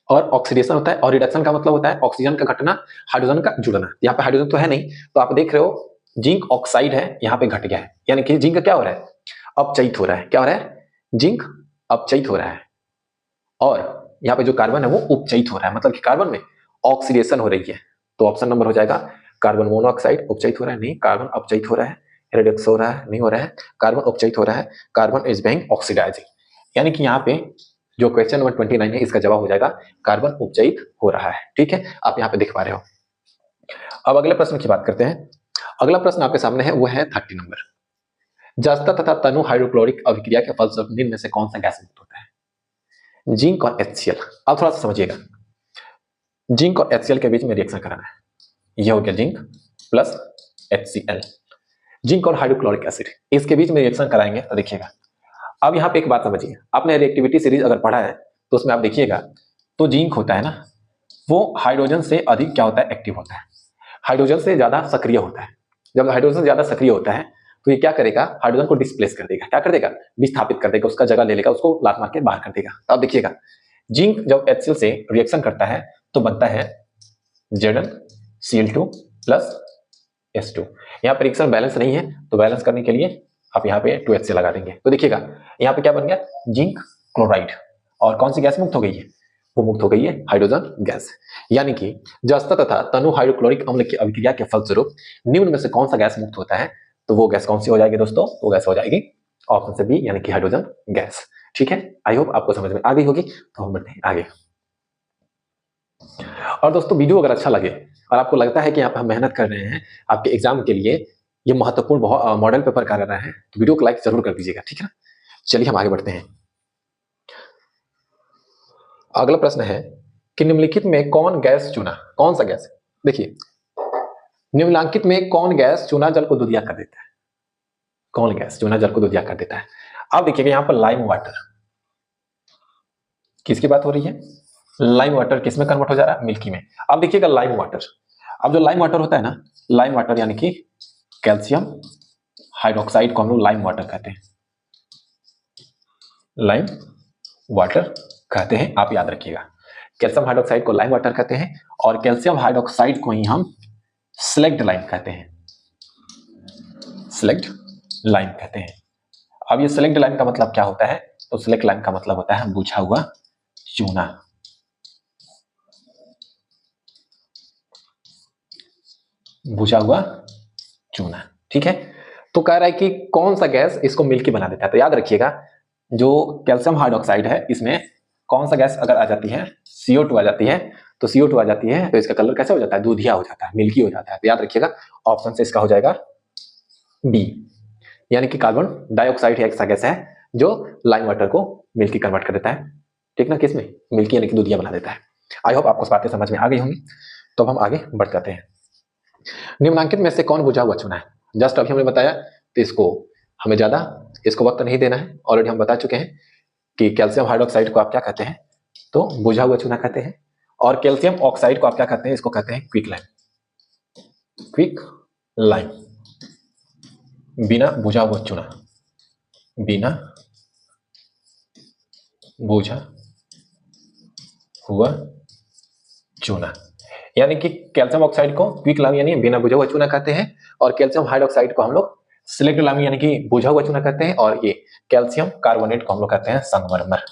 A: और ऑक्सीडेशन होता है, और रिडक्शन का मतलब होता है ऑक्सीजन का घटना हाइड्रोजन का जुड़ना। यहाँ पे हाइड्रोजन तो है नहीं, तो आप देख रहे हो जिंक ऑक्साइड है, यहाँ पे घट गया है, यानी कि जिंक क्या हो रहा है, अपचयित हो रहा है। क्या हो रहा है, जिंक अपचयित हो रहा है, और यहाँ पे जो कार्बन है वो उपचयित हो रहा है, मतलब कि कार्बन में ऑक्सीडेशन हो रही है। तो ऑप्शन नंबर हो जाएगा कार्बन मोनोऑक्साइड उपचयित हो रहा है, नहीं, कार्बन अपचयित हो रहा है, रेडक्स हो रहा है, नहीं हो रहा है, कार्बन उपचयित हो रहा है, कार्बन इज बीइंग ऑक्सीडाइजिंग। यानी कि यहाँ पे जो क्वेश्चन नंबर 29 है इसका जवाब हो जाएगा कार्बन उपचयित हो रहा है, ठीक है, आप यहाँ पे देख पा रहे हो। अब अगले प्रश्न की बात करते हैं। अगला प्रश्न आपके सामने है, वो है 30 नंबर। जस्ता तथा तनु हाइड्रोक्लोरिक अभिक्रिया के फलस्वरूप निम्न में से कौन सा गैस मुक्त होता है, जिंक और HCl। अब थोड़ा सा समझिएगा, जिंक और HCl के बीच में रिएक्शन कराना है, यह हो गया जिंक प्लस HCl, जिंक और हाइड्रोक्लोरिक एसिड, इसके बीच में रिएक्शन कराएंगे तो देखिएगा। अब यहाँ पे एक बात समझिए, आपने रिएक्टिविटी सीरीज अगर पढ़ा है तो उसमें आप देखिएगा तो जिंक होता है ना, वो हाइड्रोजन से अधिक क्या होता है, एक्टिव होता है, हाइड्रोजन से ज्यादा सक्रिय होता है। जब हाइड्रोजन ज्यादा सक्रिय होता है तो ये क्या करेगा, हाइड्रोजन को डिस्प्लेस कर देगा, क्या कर देगा, विस्थापित कर देगा, उसका जगह ले लेगा, उसको लात मार के बाहर कर देगा। तो अब देखिएगा जिंक जब HCl से रिएक्शन करता है तो बनता है ZnCl2 प्लस H2। यहाँ पर रिएक्शन बैलेंस नहीं है, तो बैलेंस करने के लिए आप यहाँ पे 2HCl लगा देंगे। तो देखिएगा यहाँ पे क्या बन गया, जिंक क्लोराइड, और कौन सी गैस मुक्त हो गई है, वो मुक्त हो गई है हाइड्रोजन गैस। यानी कि जस्ता तथा तनु हाइड्रोक्लोरिक अम्ल की अभिक्रिया के फलस्वरूप निम्न में से कौन सा गैस मुक्त होता है, तो वो गैस कौन सी हो जाएगी दोस्तों, वो गैस हो जाएगी ऑप्शन से बी, यानी कि हाइड्रोजन गैस, ठीक है। आई होप आपको समझ में आ गई होगी, तो हम बढ़ते हैं आगे। और दोस्तों वीडियो अगर अच्छा लगे और आपको लगता है कि आप हम मेहनत कर रहे हैं आपके एग्जाम के लिए, ये महत्वपूर्ण मॉडल पेपर कर रहा है, तो वीडियो को लाइक जरूर कर दीजिएगा, ठीक है ना। चलिए हम आगे बढ़ते हैं। अगला प्रश्न है कि निम्नलिखित में कौन गैस चुना, कौन सा गैस, देखिए निम्नलिखित में कौन गैस चुना जल को दूधिया कर देता है, कौन गैस चुना जल को दूधिया कर देता है। अब देखिएगा यहाँ पर लाइम वाटर, किसकी बात हो रही है, लाइम वाटर किस में कन्वर्ट हो जा रहा है, मिल्की में। अब देखिएगा लाइम वाटर, अब जो लाइम वाटर होता है ना, लाइम वाटर यानी कि कैल्शियम हाइड्रोक्साइड को हम लोग लाइम वाटर कहते हैं, लाइम वाटर कहते हैं, आप याद रखिएगा। कैल्शियम हाइड्रोक्साइड को लाइम वाटर कहते हैं, और कैल्शियम हाइड्रोक्साइड को ही हम स्लेक्ड लाइम कहते हैं, स्लेक्ड लाइम कहते हैं। अब ये स्लेक्ड लाइम का मतलब क्या होता है, तो स्लेक्ड लाइम का मतलब होता है बुझा हुआ चूना, बुझा हुआ चूना, ठीक है। तो कह रहा है कि कौन सा गैस इसको मिल्की बना देता है, तो याद रखिएगा जो कैल्शियम हाइड्रोक्साइड है इसमें कौन सा गैस अगर आ जाती है, CO2 आ जाती है, तो CO2 आ जाती है तो इसका कलर कैसा हो जाता है, दूधिया हो जाता है, मिल्की हो जाता है। तो याद रखिएगा ऑप्शन से इसका हो जाएगा बी, यानी कि कार्बन डाइऑक्साइड एक ऐसा गैस है जो लाइम वाटर को मिल्की कन्वर्ट कर देता है, ठीक ना, किसमें, मिल्की यानी कि दूधिया बना देता है। आई होप आपको बातें समझ में आ गई होंगी, तो हम आगे बढ़ जाते हैं। निम्नलिखित में से कौन बुझा हुआ चूना है, जस्ट अभी हमने बताया, तो इसको हमें ज्यादा इसको वक्त नहीं देना है, ऑलरेडी हम बता चुके हैं कि कैल्शियम हाइड्रोक्साइड को आप क्या कहते हैं, तो बुझा हुआ चूना कहते हैं, और कैल्शियम ऑक्साइड को आप क्या कहते हैं, इसको कहते हैं क्विक लाइम, क्विक लाइम, बिना बुझा हुआ चूना, बिना बुझा हुआ चूना, यानी कि कैल्शियम ऑक्साइड को क्विक लाइम यानी बिना बुझा हुआ चूना कहते हैं, और कैल्शियम हाइड्रोक्साइड को हम लोग सिलेक्ट लाइम यानी कि बुझा हुआ चूना कहते हैं, और ये कैल्शियम कार्बोनेट को हम लोग कहते हैं संगमरमर,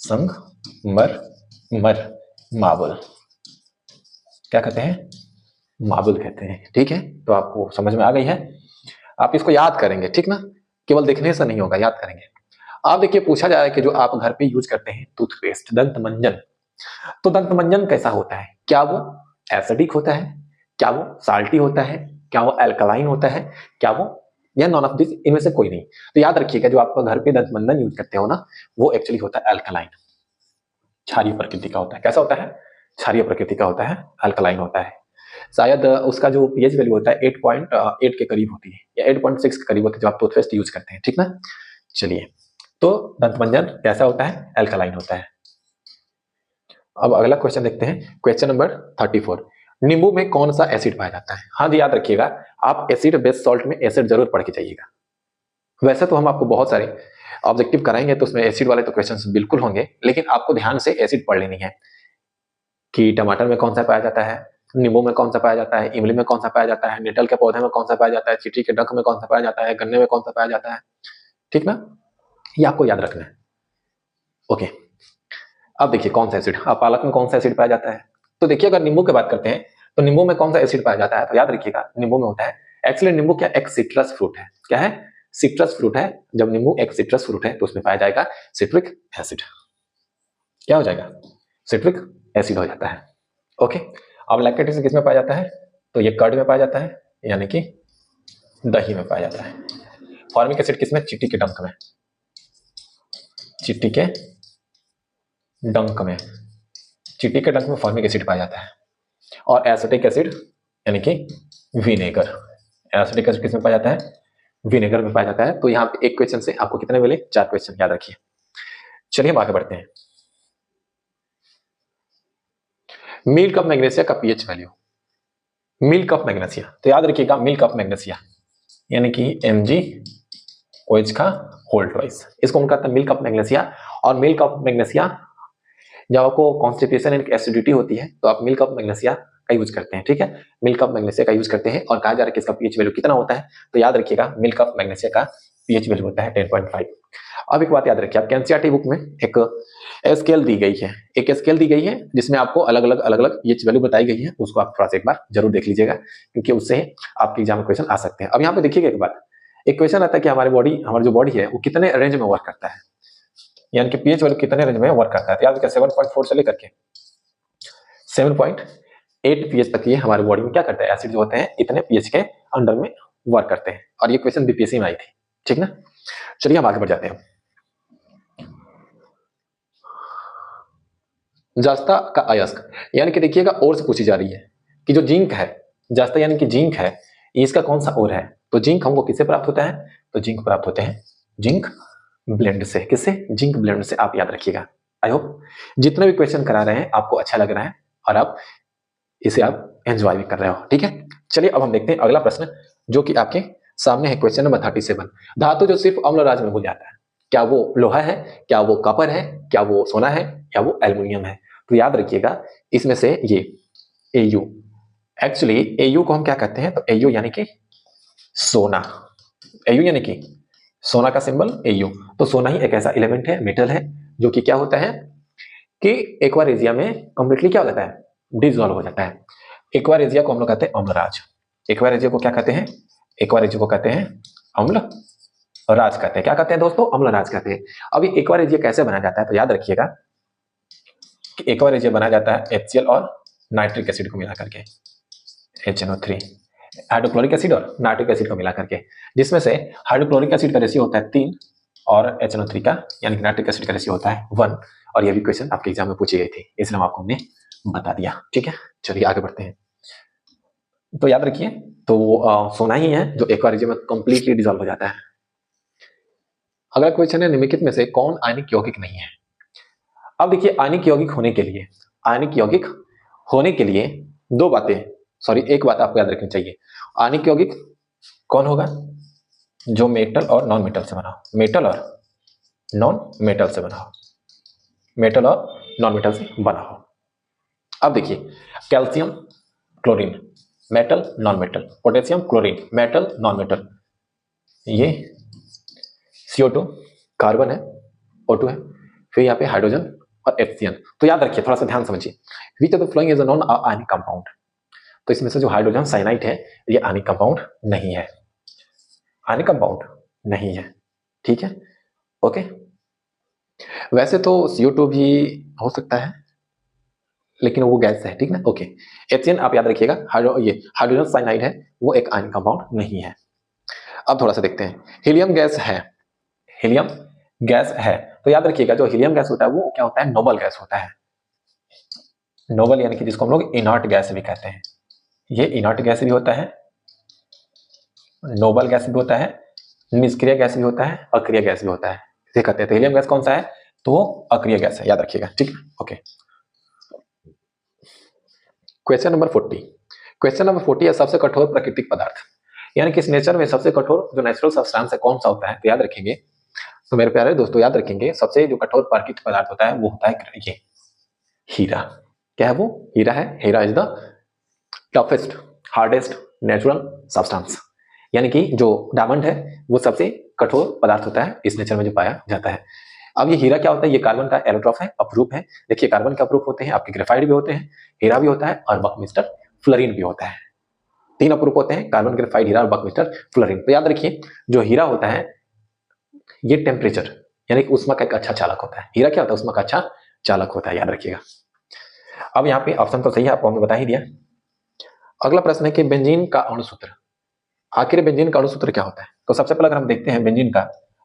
A: संगमरमर, मार्बल, क्या कहते हैं, मार्बल कहते हैं। ठीक है, तो आपको समझ में आ गई है, आप इसको याद करेंगे, ठीक ना, केवल देखने से नहीं होगा, याद करेंगे। आप देखिए पूछा जा रहा है कि जो आप घर पे यूज करते हैं टूथपेस्ट, दंत मंजन, तो दंत मंजन कैसा होता है, क्या वो एसिडिक होता है, क्या वो साल्टी होता है, क्या वो एल्कलाइन होता है, क्या वो, या नॉन ऑफ दिस, इनमें से कोई नहीं। तो याद रखिएगा जो आप घर पे दंत मंजन यूज करते हो ना, वो एक्चुअली होता है एल्कलाइन, क्षारीय प्रकृति का होता है। कैसा होता है, क्षारीय प्रकृति का होता है, अल्कलाइन होता है। शायद उसका जो पीएच वैल्यू होता है 8.8 के करीब होती है, या 8.6 के करीब होती है, जो आप टूथपेस्ट यूज करते हैं, ठीक ना। चलिए, तो दंतमंजन कैसा होता है, एल्कलाइन होता है। अब अगला क्वेश्चन देखते हैं, क्वेश्चन नंबर 34। नींबू में कौन सा एसिड पाया जाता है। हाँ जी, याद रखिएगा, आप एसिड बेस सॉल्ट में एसिड जरूर पढ़ के जाइएगा। वैसे तो हम आपको बहुत सारे ऑब्जेक्टिव कराएंगे तो उसमें एसिड वाले तो क्वेश्चंस बिल्कुल होंगे, लेकिन आपको ध्यान से एसिड पढ़ लेनी है कि टमाटर में कौन सा पाया जाता है, नींबू में कौन सा पाया जाता है, इमली में कौन सा पाया जाता है, निटल के पौधे में कौन सा पाया जाता है, चींटी के डंक में कौन सा पाया जाता है, गन्ने में कौन सा पाया जाता है, ठीक ना, ये आपको याद रखना है। ओके, अब देखिए कौन सा एसिड, अब पालक में कौन सा एसिड पाया जाता है। तो देखिए अगर नींबू की बात करते हैं तो नींबू में कौन सा एसिड पाया जाता है, तो याद रखिएगा नींबू में होता है, एक्चुअली नींबू क्या एक सिट्रस फ्रूट है, क्या है, सिट्रस फ्रूट है। जब नींबू एक सिट्रस फ्रूट है तो उसमें पाया जाएगा सिट्रिक एसिड, क्या हो जाएगा, सिट्रिक एसिड हो जाता है। ओके, अब लैक्टिक एसिड किसमें पाया जाता है, तो ये कर्ड में पाया जाता है, यानी कि दही में पाया जाता है। फॉर्मिक एसिड किसमें, चींटी के डंक में, चींटी के डंक में, चींटी के डंक में फॉर्मिक एसिड पाया जाता है। और एसिटिक एसिड यानी कि विनेगर, एसिटिक एसिड किसमें पाया जाता है, विनेगर में पाया जाता है। तो यहाँ पे एक क्वेश्चन से आपको कितने मिले, 4 क्वेश्चन, याद रखिए। चलिए हम आगे बढ़ते हैं। मिल्क ऑफ मैग्नीशिया का pH value, milk of magnesia, तो याद रखिएगा मिल्क ऑफ मैग्नीशिया यानी कि MgOH का होल ट्वाइस, इसको हम कहते हैं मिल्क ऑफ मैग्नीशिया। और मिल्क ऑफ मैग्नीशिया जब आपको कॉन्स्टिपेशन यानी एसिडिटी होती है तो आप मिल्क ऑफ मैग्नीशिया का यूज करते हैं, ठीक है, मिल्क ऑफ मैग्नीशिया का यूज करते हैं। और कहा जा रहा है कि इसका पीएच वैल्यू कितना होता है, तो याद रखिएगा मिल्क ऑफ मैग्नीशिया का पीएच वैल्यू होता है 10.5। अब एक बात याद रखिए, आपके एनसीईआरटी बुक में एक स्केल दी गई है, एक स्केल दी गई है जिसमें आपको अलग अलग पीएच वैल्यू बताई गई है, उसको आप थोड़ा सा एक बार जरूर देख लीजिएगा, क्योंकि उससे आपके एग्जाम में क्वेश्चन आ सकते हैं। अब यहाँ पे देखिएगा एक बात, एक क्वेश्चन आता है कि हमारी जो बॉडी है वो कितने रेंज में वर्क करता है, यानी कि पीएच वैल्यू कितने रेंज में वर्क करता है। तो याद रखिए 7.4 से लेकर के 7.8 पीएच तक ये हमारी बॉडी में क्या करता है, एसिड जो होते हैं इतने पीएच के अंडर में वर्क करते हैं। और ये क्वेश्चन बीपीएससी में आई थी, ठीक ना। चलिए हम आगे बढ़ जाते हैं। जस्ता का अयस्क, यानी कि देखिएगा और से पूछी जा रही है कि जो जिंक है, जस्ता यानी कि जिंक है, इसका कौन सा और है। तो जिंक हमको किससे प्राप्त होता है, तो जिंक प्राप्त होते हैं जिंक ब्लेंड से, किससे, जिंक ब्लेंड से। आप याद रखिएगा। आई होप जितने भी क्वेश्चन करा रहे हैं आपको अच्छा लग रहा है और आप इसे आप एंजॉय भी कर रहे हो, ठीक है। चलिए अब हम देखते हैं अगला प्रश्न जो कि आपके सामने है, क्वेश्चन नंबर 37। धातु जो सिर्फ अम्ल राज में घुल जाता है, क्या वो लोहा है, क्या वो कॉपर है, क्या वो सोना है, या वो एल्युमिनियम है। तो याद रखिएगा इसमें से ये Au, एक्चुअली Au को हम क्या कहते हैं, तो Au यानी कि सोना, Au यानी कि सोना का सिंबल Au। तो सोना ही एक ऐसा एलिमेंट है, मेटल है, जो कि क्या होता है कि एक्वारेजिया में कंप्लीटली क्या हो जाता है, डिसॉल्व हो जाता है। एक्वारेजिया को हम लोग कहते हैं अम्लराज। एक्वारेजिया को क्या कहते हैं, एक्वारेजिया को कहते हैं अम्ल राज कहते हैं। क्या कहते हैं दोस्तों, अम्ल राज कहते हैं। अभी एक्वारेजिया कैसे बनाया जाता है, तो याद रखिएगा कि एक्वारेजिया बनाया जाता है HCl और नाइट्रिक एसिड को मिला करके, HNO3, हाइड्रोक्लोरिक एसिड और नाइट्रिक एसिड को मिला करके, जिसमें से हाइड्रोक्लोरिक एसिड का रेशियो होता है 3 और HNO3 का यानी कि नाइट्रिक एसिड का रेशियो होता है 1। और ये भी क्वेश्चन आपके एग्जाम में पूछी गई थी, इसलिए हम आपको हमने बता दिया, ठीक है। चलिए आगे बढ़ते हैं। तो याद रखिए, तो सोना ही है जो एक्वारेजिया में कंप्लीटली डिसॉल्व हो जाता है। अगला क्वेश्चन है, निम्नलिखित में से कौन आयनिक यौगिक नहीं है। अब देखिए आयनिक यौगिक होने के लिए, आयनिक यौगिक होने के लिए दो बातें, सॉरी एक बात आपको याद रखनी चाहिए। आयनिक यौगिक कौन होगा, जो मेटल और नॉन मेटल से बना हो, मेटल और नॉन मेटल से बना हो, मेटल और नॉन मेटल से बना हो। अब देखिए calcium chlorine metal non metal, potassium chlorine metal non metal, ये CO2 कार्बन है, O2 है, फिर यहाँ पे हाइड्रोजन और HCl। तो याद रखिए, थोड़ा सा ध्यान समझिए, which of the following is a non ionic compound. तो इसमें से जो हाइड्रोजन साइनाइड है ये आयनिक कंपाउंड नहीं है, आयनिक कंपाउंड नहीं है, ठीक है, ओके। वैसे तो CO2 भी हो सकता है, लेकिन वो गैस है, ठीक ना, ओके। HCl आप याद रखिएगा, ये हाइड्रोजन साइनाइड है, वो एक आयनिक कंपाउंड नहीं है। अब थोड़ा सा देखते हैं, हीलियम गैस है, हीलियम गैस है, तो याद रखिएगा जो हीलियम गैस होता है वो क्या होता है, नोबल गैस होता है। नोबल यानी कि जिसको हम लोग इनर्ट गैस भी कहते हैं, ये इनर्ट गैस भी होता है, नोबल गैस भी होता है, निष्क्रिय गैस भी होता है, अक्रिय गैस भी होता है। इसे कहते हैं, तो हीलियम गैस कौन सा है, तो वो अक्रिय गैस है, याद रखिएगा, ठीक है, okay. Question number 40, question number 40 है सबसे कठोर प्राकृतिक पदार्थ, यानी कि इस नेचर में सबसे कठोर जो नेचुरल सब्सटेंस है कौन सा होता है, तो याद रखेंगे, तो मेरे प्यारे दोस्तों याद रखेंगे, सबसे जो कठोर प्राकृतिक पदार्थ होता है वो होता है ये हीरा। क्या है वो, हीरा है, heera is the toughest hardest natural substance, यानी कि जो डायमंड है वो सबसे कठोर पदार्थ होता है इस नेचर में जो पाया जाता है। अब ये हीरा क्या होता है, ये कार्बन का एलोट्रॉफ है, अपरूप है। देखिए कार्बन के अपरूप होते हैं आपके, ग्रेफाइट भी होते हैं, हीरा भी होता है और बकमिस्टर फ्लोरीन भी होता है। तीन अपरूप होते हैं, कार्बन, ग्रेफाइट, हीरा और बकमिस्टर फ्लोरीन। तो याद रखिए जो हीरा होता है ये टेम्परेचर यानी कि उष्मा का एक अच्छा चालक होता है। हीरा क्या होता है, उष्मा का अच्छा चालक होता है, याद रखिएगा। अब यहाँ पे ऑप्शन तो सही है, आपको हमने बता ही दिया। अगला प्रश्न है कि बेंजीन का अणुसूत्र, आखिर बेंजीन का अणुसूत्र क्या होता है। तो सबसे पहले अगर हम देखते हैं बेंजीन का,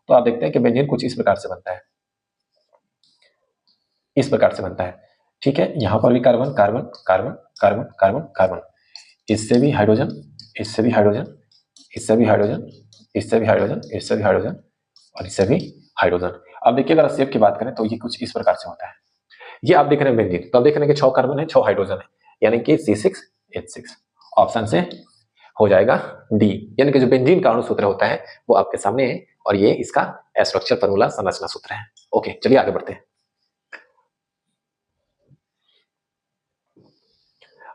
A: तो आप देखते हैं कि बेंजीन कुछ इस प्रकार से बनता है, इस प्रकार से बनता है, ठीक है। यहां पर भी carbon carbon carbon carbon carbon carbon, इससे भी हाइड्रोजन, इससे भी हाइड्रोजन, इससे भी हाइड्रोजन, इससे भी हाइड्रोजन, इससे भी हाइड्रोजन और इससे भी हाइड्रोजन। अब देखिए अगर शेप की बात करें तो ये कुछ इस प्रकार से होता है। ये आप देख रहे हैं बेंजीन, तो आप देख रहे हैं कि 6 कार्बन है, 6 हाइड्रोजन है, यानी कि C6H6। ऑप्शन से हो जाएगा डी, यानी कि जो बेंजीन का अणुसूत्र होता है वो आपके सामने है और ये इसका स्ट्रक्चर फॉर्मूला संरचना सूत्र है। ओके चलिए आगे बढ़ते हैं।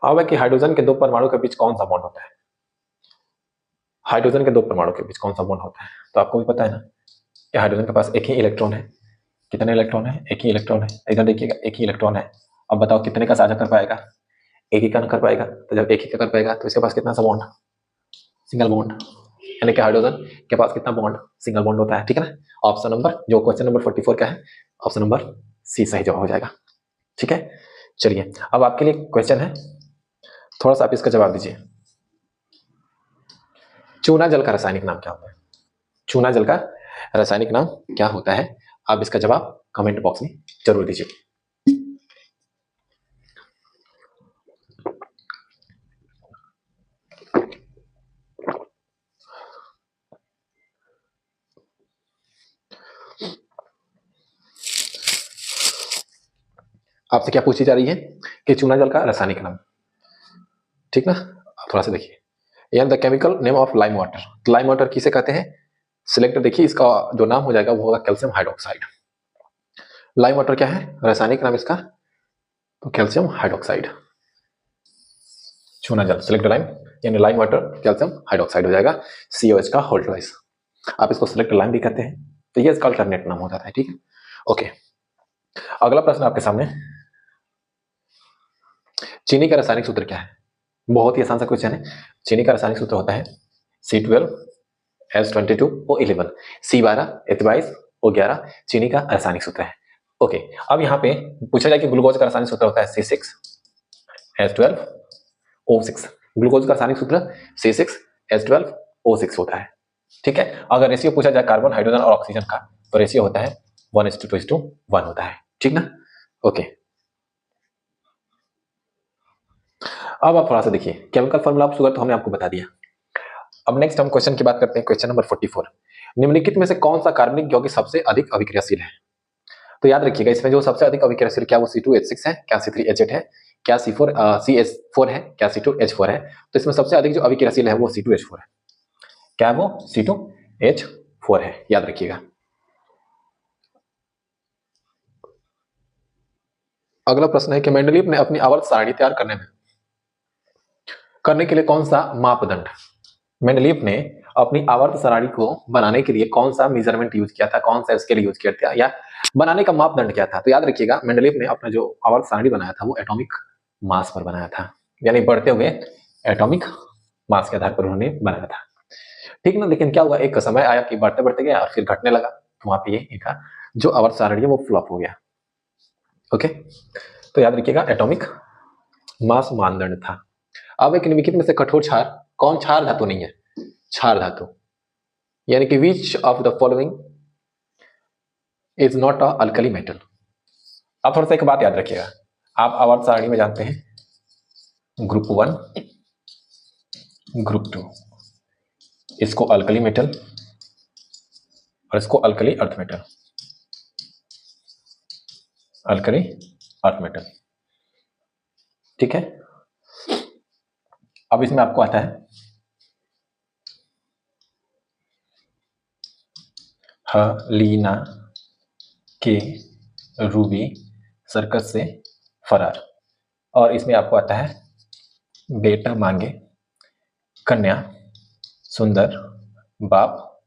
A: अब है कि हाइड्रोजन के दो परमाणु के बीच कौन सा बॉन्ड होता है। हाइड्रोजन के दो परमाणु के बीच कौन सा बॉन्ड होता है, तो आपको भी पता है ना कि हाइड्रोजन के पास एक ही इलेक्ट्रॉन है। कितने इलेक्ट्रॉन है, एक ही इलेक्ट्रॉन है, इधर देखिएगा एक ही इलेक्ट्रॉन है। अब बताओ कितने का साझा कर पाएगा, एक ही का कर पाएगा। तो जब एक ही का कर पाएगा तो इसके पास कितना सा बॉन्ड, सिंगल बॉन्ड, यानी कि हाइड्रोजन के पास कितना बॉन्ड, सिंगल बॉन्ड होता है, ठीक है ना। ऑप्शन नंबर जो क्वेश्चन नंबर 44 का है, ऑप्शन नंबर सी सही जवाब हो जाएगा, ठीक है। चलिए अब आपके लिए क्वेश्चन है, थोड़ा सा आप इसका जवाब दीजिए। चूना जल का रासायनिक नाम क्या होता है, चूना जल का रासायनिक नाम क्या होता है, आप इसका जवाब कमेंट बॉक्स में जरूर दीजिए। आपसे क्या पूछी जा रही है कि चूना जल का रासायनिक नाम, ठीक ना। थोड़ा सा देखिए, यानी the chemical name of lime water. Lime water किसे कहते हैं, सिलेक्ट, देखिए इसका जो नाम हो जाएगा वो होगा कैल्शियम हाइड्रोक्साइड। लाइम वाटर क्या है, रासायनिक नाम इसका, तो कैल्शियम हाइड्रोक्साइड। चूना जल सिलेक्ट लाइम, यानी लाइम वाटर कैल्शियम हाइड्रोक्साइड हो जाएगा, COH का होल ट्वाइस। आप इसको सिलेक्ट लाइम भी कहते हैं, तो ये इसका अल्टरनेट नाम हो जाता है, ठीक है, ओके। अगला प्रश्न आपके सामने, चीनी का रासायनिक सूत्र क्या है। बहुत ही आसान सा क्वेश्चन है। चीनी का रासायनिक सूत्र होता है C12H22O11, C12H22O11 चीनी का रासायनिक सूत्र है, ओके। अब यहाँ पे पूछा जाए कि ग्लूकोज का रासायनिक सूत्र होता है C6H12O6। ग्लूकोज का रासायनिक सूत्र C6H12O6 होता है, ठीक है। अगर रेशियो पूछा जाए कार्बन, हाइड्रोजन और ऑक्सीजन का, तो रेशियो होता है 1:2:1 होता है, ठीक ना, ओके। अब आप थोड़ा सा देखिए, केमिकल फॉर्मूला ऑफ शुगर तो हमने आपको बता दिया। अब नेक्स्ट हम क्वेश्चन की बात करते हैं, क्वेश्चन नंबर 44। निम्नलिखित में से कौन सा कार्बनिक यौगिक सबसे अधिक अभिक्रियाशील है। तो याद रखिएगा इसमें जो सबसे अधिक अभिक्रियाशील, क्या वो C2H6 है, क्या C3H8 है, क्या CH4 है, क्या C2H4 है। तो इसमें सबसे अधिक जो अभिक्रियाशील है वो C2H4 है, क्या वो C2H4 है, याद रखिएगा। अगला प्रश्न है कि मेंडलीव ने अपनी आवर्त सारणी तैयार करने के लिए कौन सा मापदंड, मेंडलीव ने अपनी आवर्त सारणी को बनाने के लिए कौन सा मेजरमेंट यूज किया था, कौन सा स्केल यूज किया था, या बनाने का मापदंड क्या था? तो याद रखिएगा मेंडलीव ने अपना जो आवर्त सारणी बनाया था वो एटॉमिक मास पर बनाया था, यानी बढ़ते हुए एटॉमिक मास के आधार पर उन्होंने बनाया था, ठीक ना। लेकिन क्या हुआ, एक समय आया कि बढ़ते बढ़ते गया और फिर घटने लगा, तो वहां पे ये एक जो आवर्त सारणी है वो फ्लॉप हो गया। ओके, तो याद रखिएगा एटॉमिक मास मानदंड था। अब एक निम्नलिखित में से कठोर क्षार कौन क्षार धातु नहीं है? क्षार धातु, यानी कि which of the following is not a alkali metal. अब थोड़ा सा एक बात याद रखिएगा, आप आवर्त सारणी में जानते हैं ग्रुप 1, ग्रुप 2, इसको अल्कली मेटल और इसको alkali earth metal, alkali earth metal, ठीक है। अब इसमें आपको आता है हलीना के रूबी सर्कस से फरार, और इसमें आपको आता है बेटा मांगे कन्या सुंदर बाप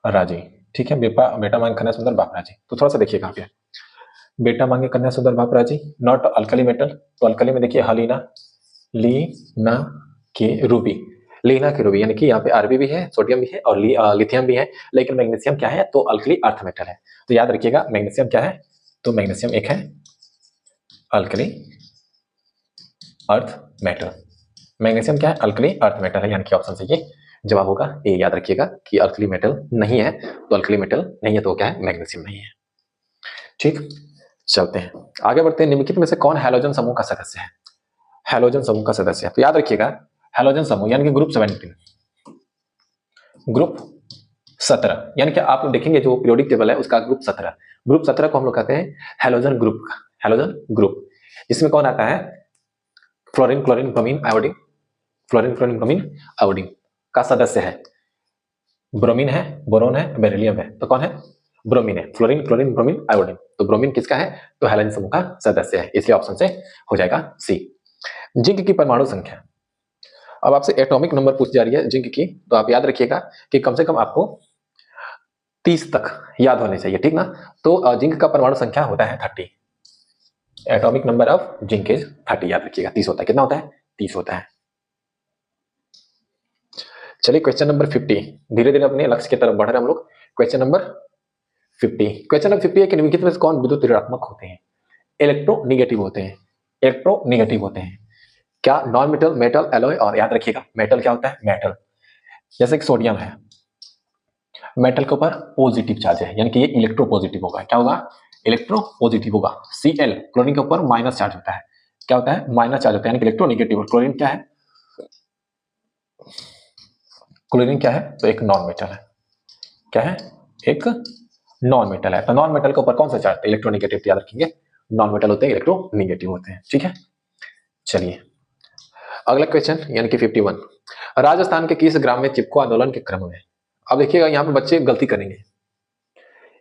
A: राजी, ठीक है। बेटा मांगे कन्या सुंदर बाप राजी। तो थोड़ा सा देखिए कहां पे बेटा मांगे कन्या सुंदर बाप राजी, नॉट अल्कली मेटल। तो अल्कली में देखिए हलीना, लीना के रूबी, लीना के रूबी, यानी कि यहाँ पे आरबी भी है, सोडियम भी है और लिथियम भी है, लेकिन मैग्नीशियम क्या है? तो अल्कली अर्थ मेटल है। तो याद रखिएगा मैग्नीशियम क्या है? तो मैग्नीशियम एक है अल्कली अर्थ मेटल। मैग्नीशियम क्या है? अल्कली अर्थ मेटल है, यानी कि ऑप्शन से ये जवाब होगा ए। याद रखिएगा कि अल्कली मेटल नहीं है, तो अल्कली मेटल नहीं है तो क्या है? मैग्नीशियम नहीं है, ठीक। चलते हैं आगे बढ़ते हैं। निम्नलिखित में से कौन हैलोजन समूह का सदस्य है? हैलोजन समूह का सदस्य है, तो याद रखिएगा हैलोजन समूह यानी कि ग्रुप 17, ग्रुप 17, यानी कि आप देखेंगे जो पीरियोडिक टेबल है उसका ग्रुप 17, ग्रुप 17 को हम लोग कहते हैं हैलोजन ग्रुप का, हैलोजन ग्रुप। इसमें कौन आता है? Fluorine chlorine bromine iodine, fluorine chlorine bromine iodine का सदस्य है। ब्रोमीन है, बोरोन है, बेरिलियम है, तो कौन है? ब्रोमीन है। फ्लोरीन क्लोरीन ब्रोमीन आयोडीन, तो ब्रोमीन किसका है? तो हैलोजन समूह का सदस्य है, इसलिए ऑप्शन से हो जाएगा सी। जिंक की परमाणु संख्या, अब आपसे एटॉमिक नंबर पूछ जा रही है जिंक की, तो आप याद रखिएगा कि कम से कम आपको 30 तक याद होने चाहिए, ठीक ना। तो जिंक का परमाणु संख्या होता है 30, atomic number of zinc is 30, याद रखिएगा 30 होता है। कितना होता है? 30 होता है। चलिए क्वेश्चन नंबर 50, धीरे धीरे अपने लक्ष्य की तरफ बढ़ रहे हैं हम लोग। क्वेश्चन नंबर 50, क्वेश्चन नंबर 50 है कि निम्नलिखित में से कौन विद्युत ऋणात्मक होते हैं? इलेक्ट्रोनिगेटिव होते हैं, इलेक्ट्रोनिगेटिव होते हैं। क्या? नॉन मेटल, मेटल, एलॉय, और याद रखिएगा मेटल क्या होता है? मेटल, जैसे कि सोडियम है, मेटल के ऊपर पॉजिटिव चार्ज है, यानी कि ये इलेक्ट्रो पॉजिटिव होगा। क्या होगा? इलेक्ट्रो पॉजिटिव होगा। Cl क्लोरीन के ऊपर माइनस चार्ज होता है, क्या होता है? माइनस चार्ज होता है, यानी कि इलेक्ट्रोनिगेटिव। क्लोरीन क्या है? क्लोरीन क्या है? तो एक नॉन मेटल है। क्या है? एक नॉन मेटल है। तो नॉन मेटल के ऊपर कौन सा चार्ज? इलेक्ट्रोनिगेटिव, याद रखेंगे नॉन मेटल होते हैं इलेक्ट्रोनिगेटिव होते हैं, ठीक है। चलिए अगला क्वेश्चन यानी कि 51, राजस्थान के किस ग्राम में चिपको आंदोलन के क्रम में? अब देखिएगा यहाँ पे बच्चे गलती करेंगे,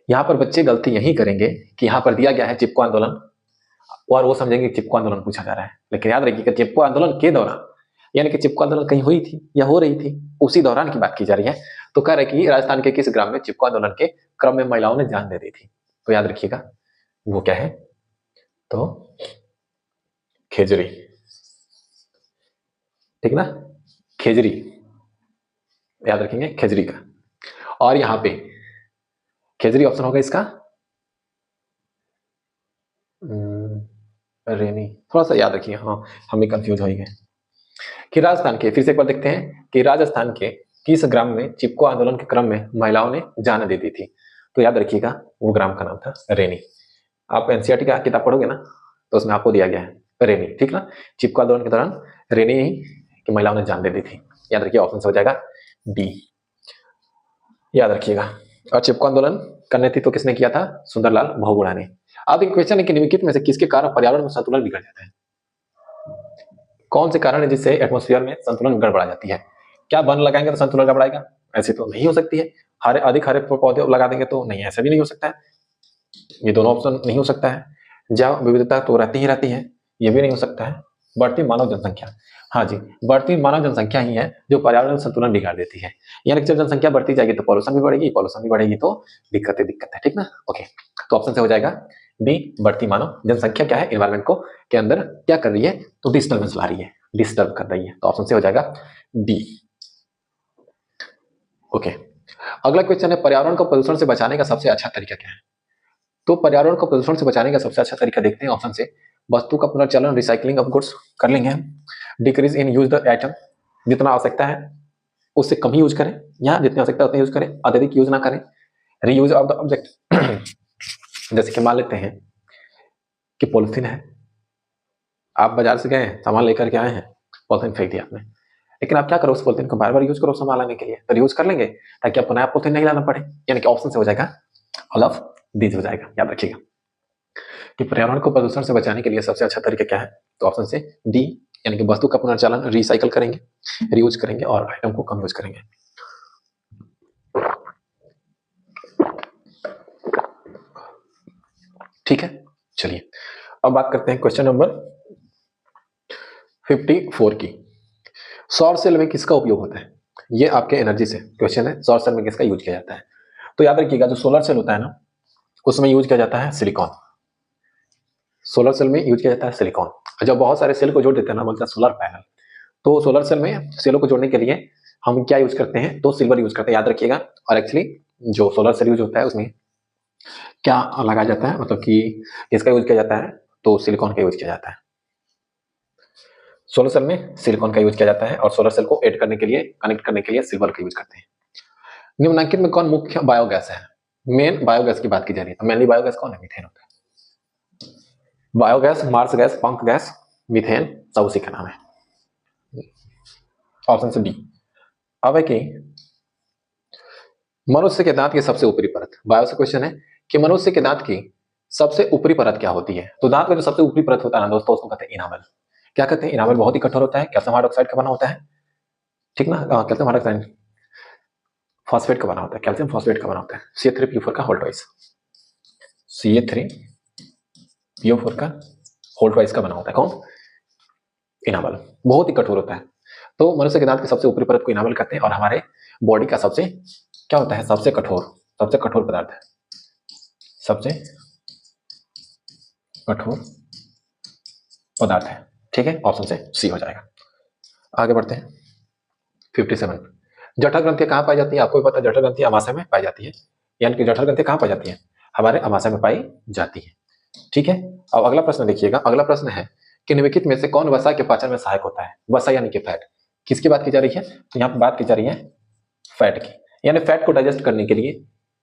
A: यहाँ पर बच्चे गलती यही करेंगे कि यहाँ पर दिया गया है चिपको आंदोलन और वो समझेंगे चिपको आंदोलन पूछा जा रहा है, लेकिन याद रखिएगा चिपको आंदोलन के दौरान, यानी कि चिपको आंदोलन कहीं हुई थी या हो रही थी, उसी दौरान की बात की जा रही है। तो कह रहे कि राजस्थान के किस ग्राम में चिपको आंदोलन के क्रम में महिलाओं ने जान दे दी थी? तो याद रखिएगा वो क्या है? तो खेजरी, ठीक ना, खेजरी, याद रखेंगे खेजरी का। और यहाँ पे खेजरी ऑप्शन होगा इसका रेनी, थोड़ा सा याद रखिए, हाँ हमें कंफ्यूज हो गए कि राजस्थान के, फिर से एक बार देखते हैं कि राजस्थान के किस ग्राम में चिपको आंदोलन के क्रम में महिलाओं ने जान दे दी थी? तो याद रखिएगा वो ग्राम का नाम था रेनी। आप एनसीईआरटी का किताब पढ़ोगे ना तो उसमें आपको दिया गया है रेनी, ठीक ना। चिपको आंदोलन के दौरान रेनी की महिलाओं ने जान दे दी थी, याद रखिए ऑप्शन से हो जाएगा डी, याद रखिएगा। और चिपको आंदोलन का नेतृत्व किसने किया था? सुंदरलाल बहुगुणा ने। अब एक क्वेश्चन है कि निम्नलिखित में से किसके कारण पर्यावरण में संतुलन बिगड़ जाता है? कौन से कारण है जिससे एटमॉस्फेयर में संतुलन गड़बड़ा जाती है? क्या वन लगाएंगे तो संतुलन गड़बड़ाएगा? ऐसे तो नहीं हो सकती है। हरे अधिक हरे पौधे लगा देंगे तो नहीं, ऐसा भी नहीं हो सकता है। ये दोनों ऑप्शन नहीं हो सकता है। जैव विविधता तो रहती ही रहती है, ये भी नहीं हो सकता है। बढ़ती मानव जनसंख्या, हाँ जी, बढ़ती मानव जनसंख्या ही है जो पर्यावरण संतुलन बिगाड़ देती है। यानी कि जब जनसंख्या बढ़ती जाएगी तो पॉल्यूशन भी बढ़ेगी, पॉल्यूशन भी बढ़ेगी तो दिक्कत है, ठीक ना। ओके, तो ऑप्शन से हो जाएगा बी, बढ़ती मानव जनसंख्या क्या है, एनवायरमेंट को के अंदर क्या कर रही है, तो डिस्टर्बेंस ला रही है, डिस्टर्ब कर रही है, तो ऑप्शन से हो जाएगा डी। ओके, अगला क्वेश्चन है पर्यावरण को प्रदूषण से बचाने का सबसे अच्छा तरीका क्या है। तो पर्यावरण को प्रदूषण से बचाने का सबसे अच्छा तरीका देखते हैं ऑप्शन से, वस्तु का पुनर्चलन, रिसाइकलिंग ऑफ गुड्स कर लेंगे हम, decrease in use the item, जितना आवश्यकता है उससे कम ही यूज करें, या जितनी आवश्यकता उतनी यूज करें, अत्यधिक यूज ना करें, रीयूज ऑफ द ऑब्जेक्ट जैसे कि मान लेते हैं कि पॉलिथीन है, आप बाजार से गए सामान लेकर के आए हैं, पॉलिथीन फेंक दिया आपने, लेकिन आप क्या करो, उस पॉलिथीन को बार बार यूज करो सामान लाने के लिए, तो यूज कर लेंगे ताकि आपको नया पॉलिथीन नहीं लाना पड़े। यानी कि ऑप्शन से हो जाएगा ऑल ऑफ दीज हो जाएगा। याद रखिएगा कि पर्यावरण को प्रदूषण से बचाने के लिए सबसे अच्छा तरीका क्या है, तो ऑप्शन से डी, यानी कि वस्तु का पुनर्चालन, रिसाइकल करेंगे, रीयूज करेंगे और आइटम को कम यूज करेंगे। ठीक है, चलिए अब बात करते हैं क्वेश्चन नंबर 54 की। सौर सेल में किसका उपयोग होता है, ये आपके एनर्जी से क्वेश्चन है, सौर सेल में किसका यूज किया जाता है। तो याद रखिएगा जो सोलर सेल होता है ना, उसमें यूज किया जाता है सिलिकॉन, सोलर सेल में यूज किया जाता है सिलिकॉन। जब बहुत सारे सेल को जोड़ देते हैं ना, बोलते हैं सोलर पैनल, तो सोलर सेल में सेलों को जोड़ने के लिए हम क्या यूज करते हैं, तो सिल्वर यूज करते हैं, याद रखिएगा। और एक्चुअली जो सोलर सेल यूज होता है उसमें क्या लगाया जाता है, मतलब कि इसका यूज किया जाता है, तो सिलिकॉन का यूज किया जाता है। सोलर सेल में सिलिकॉन का यूज किया जाता है और सोलर सेल को ऐड करने के लिए, कनेक्ट करने के लिए सिल्वर का यूज करते हैं। निम्नलिखित में कौन मुख्य बायोगैस है, मेन बायोगैस की बात की जा रही है, तो मेनली बायोगैस कौन है, मीथेन होता है। बायोगैस, मार्स गैस, पंख गैस, मीथेन, सब उसी का नाम है, ऑप्शन से डी। अब है कि मनुष्य के दांत की सबसे ऊपरी परत, बायो से क्वेश्चन है कि मनुष्य के दांत की सबसे ऊपरी परत क्या होती है। तो दांत का जो सबसे ऊपरी परत होता है ना दोस्तों, उसको कहते हैं इनामल। क्या कहते हैं, इनामल बहुत ही कठोर होता है, कैल्शियम हाइड्रोक्साइड का बना होता है, ठीक ना, कैल्शियम हाइड्रोक्साइड फॉस्फेट का बना होता है, कैल्शियम फॉस्फेट का बना होता है, CH3PO4 का होल ट्वाइस, CH3PO4 का होल ट्वाइस का बना होता है, कौन, इनामल, बहुत ही कठोर होता है। तो मनुष्य के दांत की सबसे ऊपरी परत को इनामल कहते हैं, और हमारे बॉडी का सबसे क्या होता है, सबसे कठोर पदार्थ है, सबसे कठोर पदार्थ है, ठीक है, ऑप्शन से सी हो जाएगा। आगे बढ़ते हैं 57। जठर ग्रंथि कहाँ पाई जाती है, आपको भी पता है, जठर ग्रंथि अमाशय में पाई जाती है, यानी कि जठर ग्रंथि कहाँ पाई जाती है, हमारे अमाशय में पाई जाती है, ठीक है। अब अगला प्रश्न देखिएगा, अगला प्रश्न है कि निम्नलिखित में से कौन वसा के पाचन में सहायक होता है। वसा यानी कि फैट, किसकी बात की जा रही है, तो यहाँ पर बात की जा रही है फैट की, यानी फैट को डाइजेस्ट करने के लिए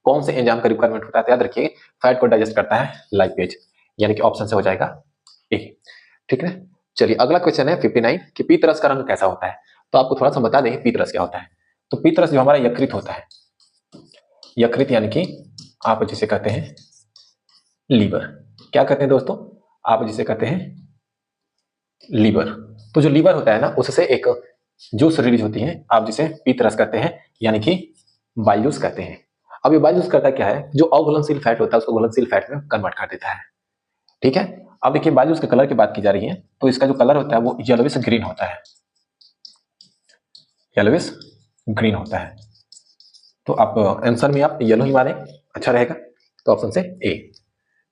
A: कौन से एंजाइम का रिक्वायरमेंट होता है, तो याद रखिए फैट को डाइजेस्ट करता है लाइपेज, यानी कि ऑप्शन से हो जाएगा ए, ठीक है। चलिए अगला क्वेश्चन है 59 कि पीतरस का रंग कैसा होता है। तो आपको थोड़ा सा बता दें पीतरस क्या होता है। तो पीतरस जो हमारा यकृत होता है, यकृत यानी कि आप जिसे कहते हैं लीवर, क्या कहते हैं दोस्तों, आप जिसे कहते हैं लीवर। तो जो लीवर होता है ना, उससे एक जूस रिलीज होती है, आप जिसे पीतरस कहते हैं, यानी कि बाइजूस कहते हैं। अब ये बाइजूस करता क्या है, जो अघुलनशील फैट होता है उसको घुलनशील फैट में कन्वर्ट कर देता है, ठीक है। अब देखिए बाइजूस के कलर की बात की जा रही है, तो इसका जो कलर होता है वो येलोविश ग्रीन होता है, येलोविश ग्रीन होता है। तो आप आंसर में आप येलो ही माने, अच्छा रहेगा, तो ऑप्शन से ए।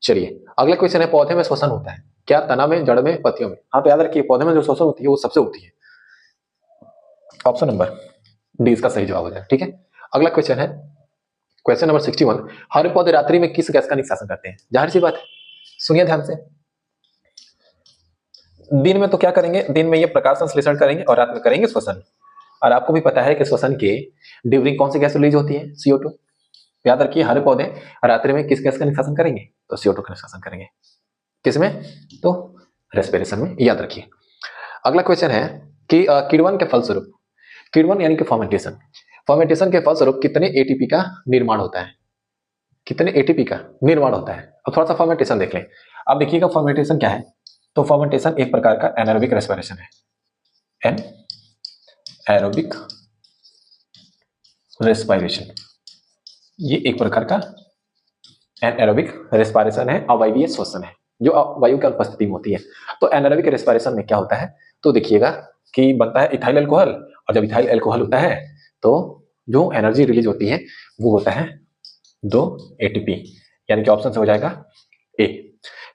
A: चलिए अगला क्वेश्चन है पौधे में श्वसन होता है क्या, तना में, जड़ में, पत्तियों में। हाँ तो याद रखिए पौधे में जो श्वसन होती है वो सबसे होती है, ऑप्शन नंबर डी इसका सही जवाब हो जाएगा, ठीक है। अगला क्वेश्चन है क्वेश्चन नंबर 61, हरे पौधे रात्रि में किस गैस का निष्कासन करते हैं। जाहिर सी बात है, सुनिए ध्यान से, दिन में तो क्या करेंगे, दिन में ये प्रकाश संश्लेषण करेंगे और रात में करेंगे श्वसन। और आपको भी पता है कि श्वसन के ड्यूरिंग कौन सी गैस रिलीज होती है, CO2। याद रखिए हरे पौधे रात्रि में किस गैस का निष्कासन करेंगे, तो CO2 का निष्कासन करेंगे, किसमें, तो रेस्पिरेशन में, याद रखिए। अगला क्वेश्चन है कि किण्वन के फलस्वरूप, किण्वन यानी कि फर्मेंटेशन, फर्मेंटेशन के फलस्वरूप कितने ATP का निर्माण होता है, कितने ATP का निर्माण होता है। अब थोड़ा सा फर्मेंटेशन देख लें। अब देखिएगा फर्मेंटेशन क्या है, तो फर्मेंटेशन एक प्रकार का एनारोबिक रेस्पिरेशन है, एनारोबिक रेस्पिरेशन, ये एक प्रकार का एनारोबिक रेस्पिरेशन है, अवायवीय श्वसन है, जो वायु की अनुपस्थिति में होती है। तो एनारोबिक रेस्पिरेशन में क्या होता है, तो देखिएगा कि बनता है इथाइल अल्कोहल, और जब इथाइल अल्कोहल होता है तो जो एनर्जी रिलीज होती है वो होता है 2 ATP, यानी कि ऑप्शन से हो जाएगा ए।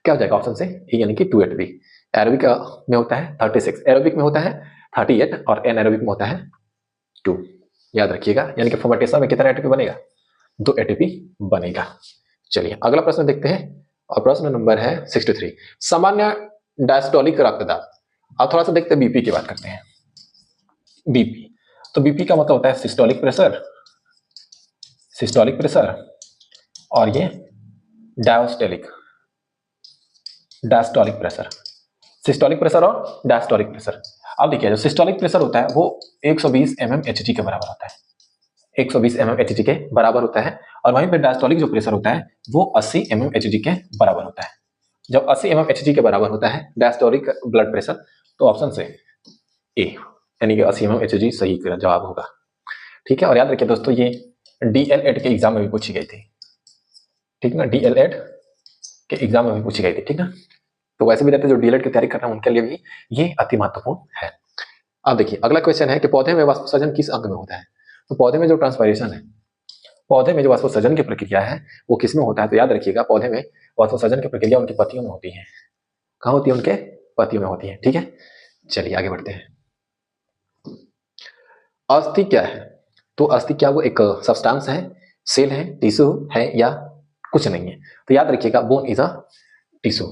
A: क्या हो जाएगा ऑप्शन से ए, यानी कि 2 ATP। एरोबिक में होता है 36, एरोबिक में होता है 38 और एनारोबिक में होता है 2। याद रखिएगा, यानी कि फर्मेंटेशन में कितना ATP बनेगा, 2 ATP बनेगा। चलिए अगला प्रश्न देखते हैं, और प्रश्न नंबर है 63। सामान्य डायस्टोलिक रक्तदाब। अब थोड़ा सा देखते हैं बीपी की बात करते हैं। बीपी, तो बीपी का मतलब होता है सिस्टोलिक प्रेशर, सिस्टोलिक प्रेशर, और ये diastolic, diastolic pressure, systolic pressure और डायस्टोलिक प्रेशर। अब देखिए जो सिस्टोलिक प्रेशर होता है वो 120 mmHg के बराबर होता है, 120 mmHg के बराबर होता है, और वहीं पे डायस्टोलिक जो प्रेशर होता है वो 80 mmHg के बराबर होता है। जब 80 mmHg के बराबर होता है डायस्टोलिक ब्लड प्रेशर, तो ऑप्शन से ए, यानी कि 80 mmHg सही जवाब होगा। ठीक है, और याद रखिए दोस्तों ये DL-ED के एग्जाम में भी पूछी गई थी, ठीक ना, DL-ED के एग्जाम में भी पूछी गई थी, ठीक ना। तो वैसे भी रहते जो DL-ED की तैयारी कर रहे हैं उनके लिए भी ये अति महत्वपूर्ण है। अब देखिए अगला क्वेश्चन है कि पौधे में वाष्पोत्सर्जन किस अंग में होता है। तो पौधे में जो ट्रांसपायरेशन है, पौधे में जो वाष्पोत्सर्जन की प्रक्रिया है वो किस में होता है, तो याद रखिएगा पौधे में वाष्पोत्सर्जन की प्रक्रिया उनकी पत्तियों में होती है। कहाँ होती है, उनके पत्तियों में होती है। ठीक है, चलिए आगे बढ़ते हैं। अस्थि क्या है, तो अस्थि क्या वो एक सब्सटेंस है, सेल है, टिश्यू है, या कुछ नहीं है। तो याद रखिएगा bone is a tissue.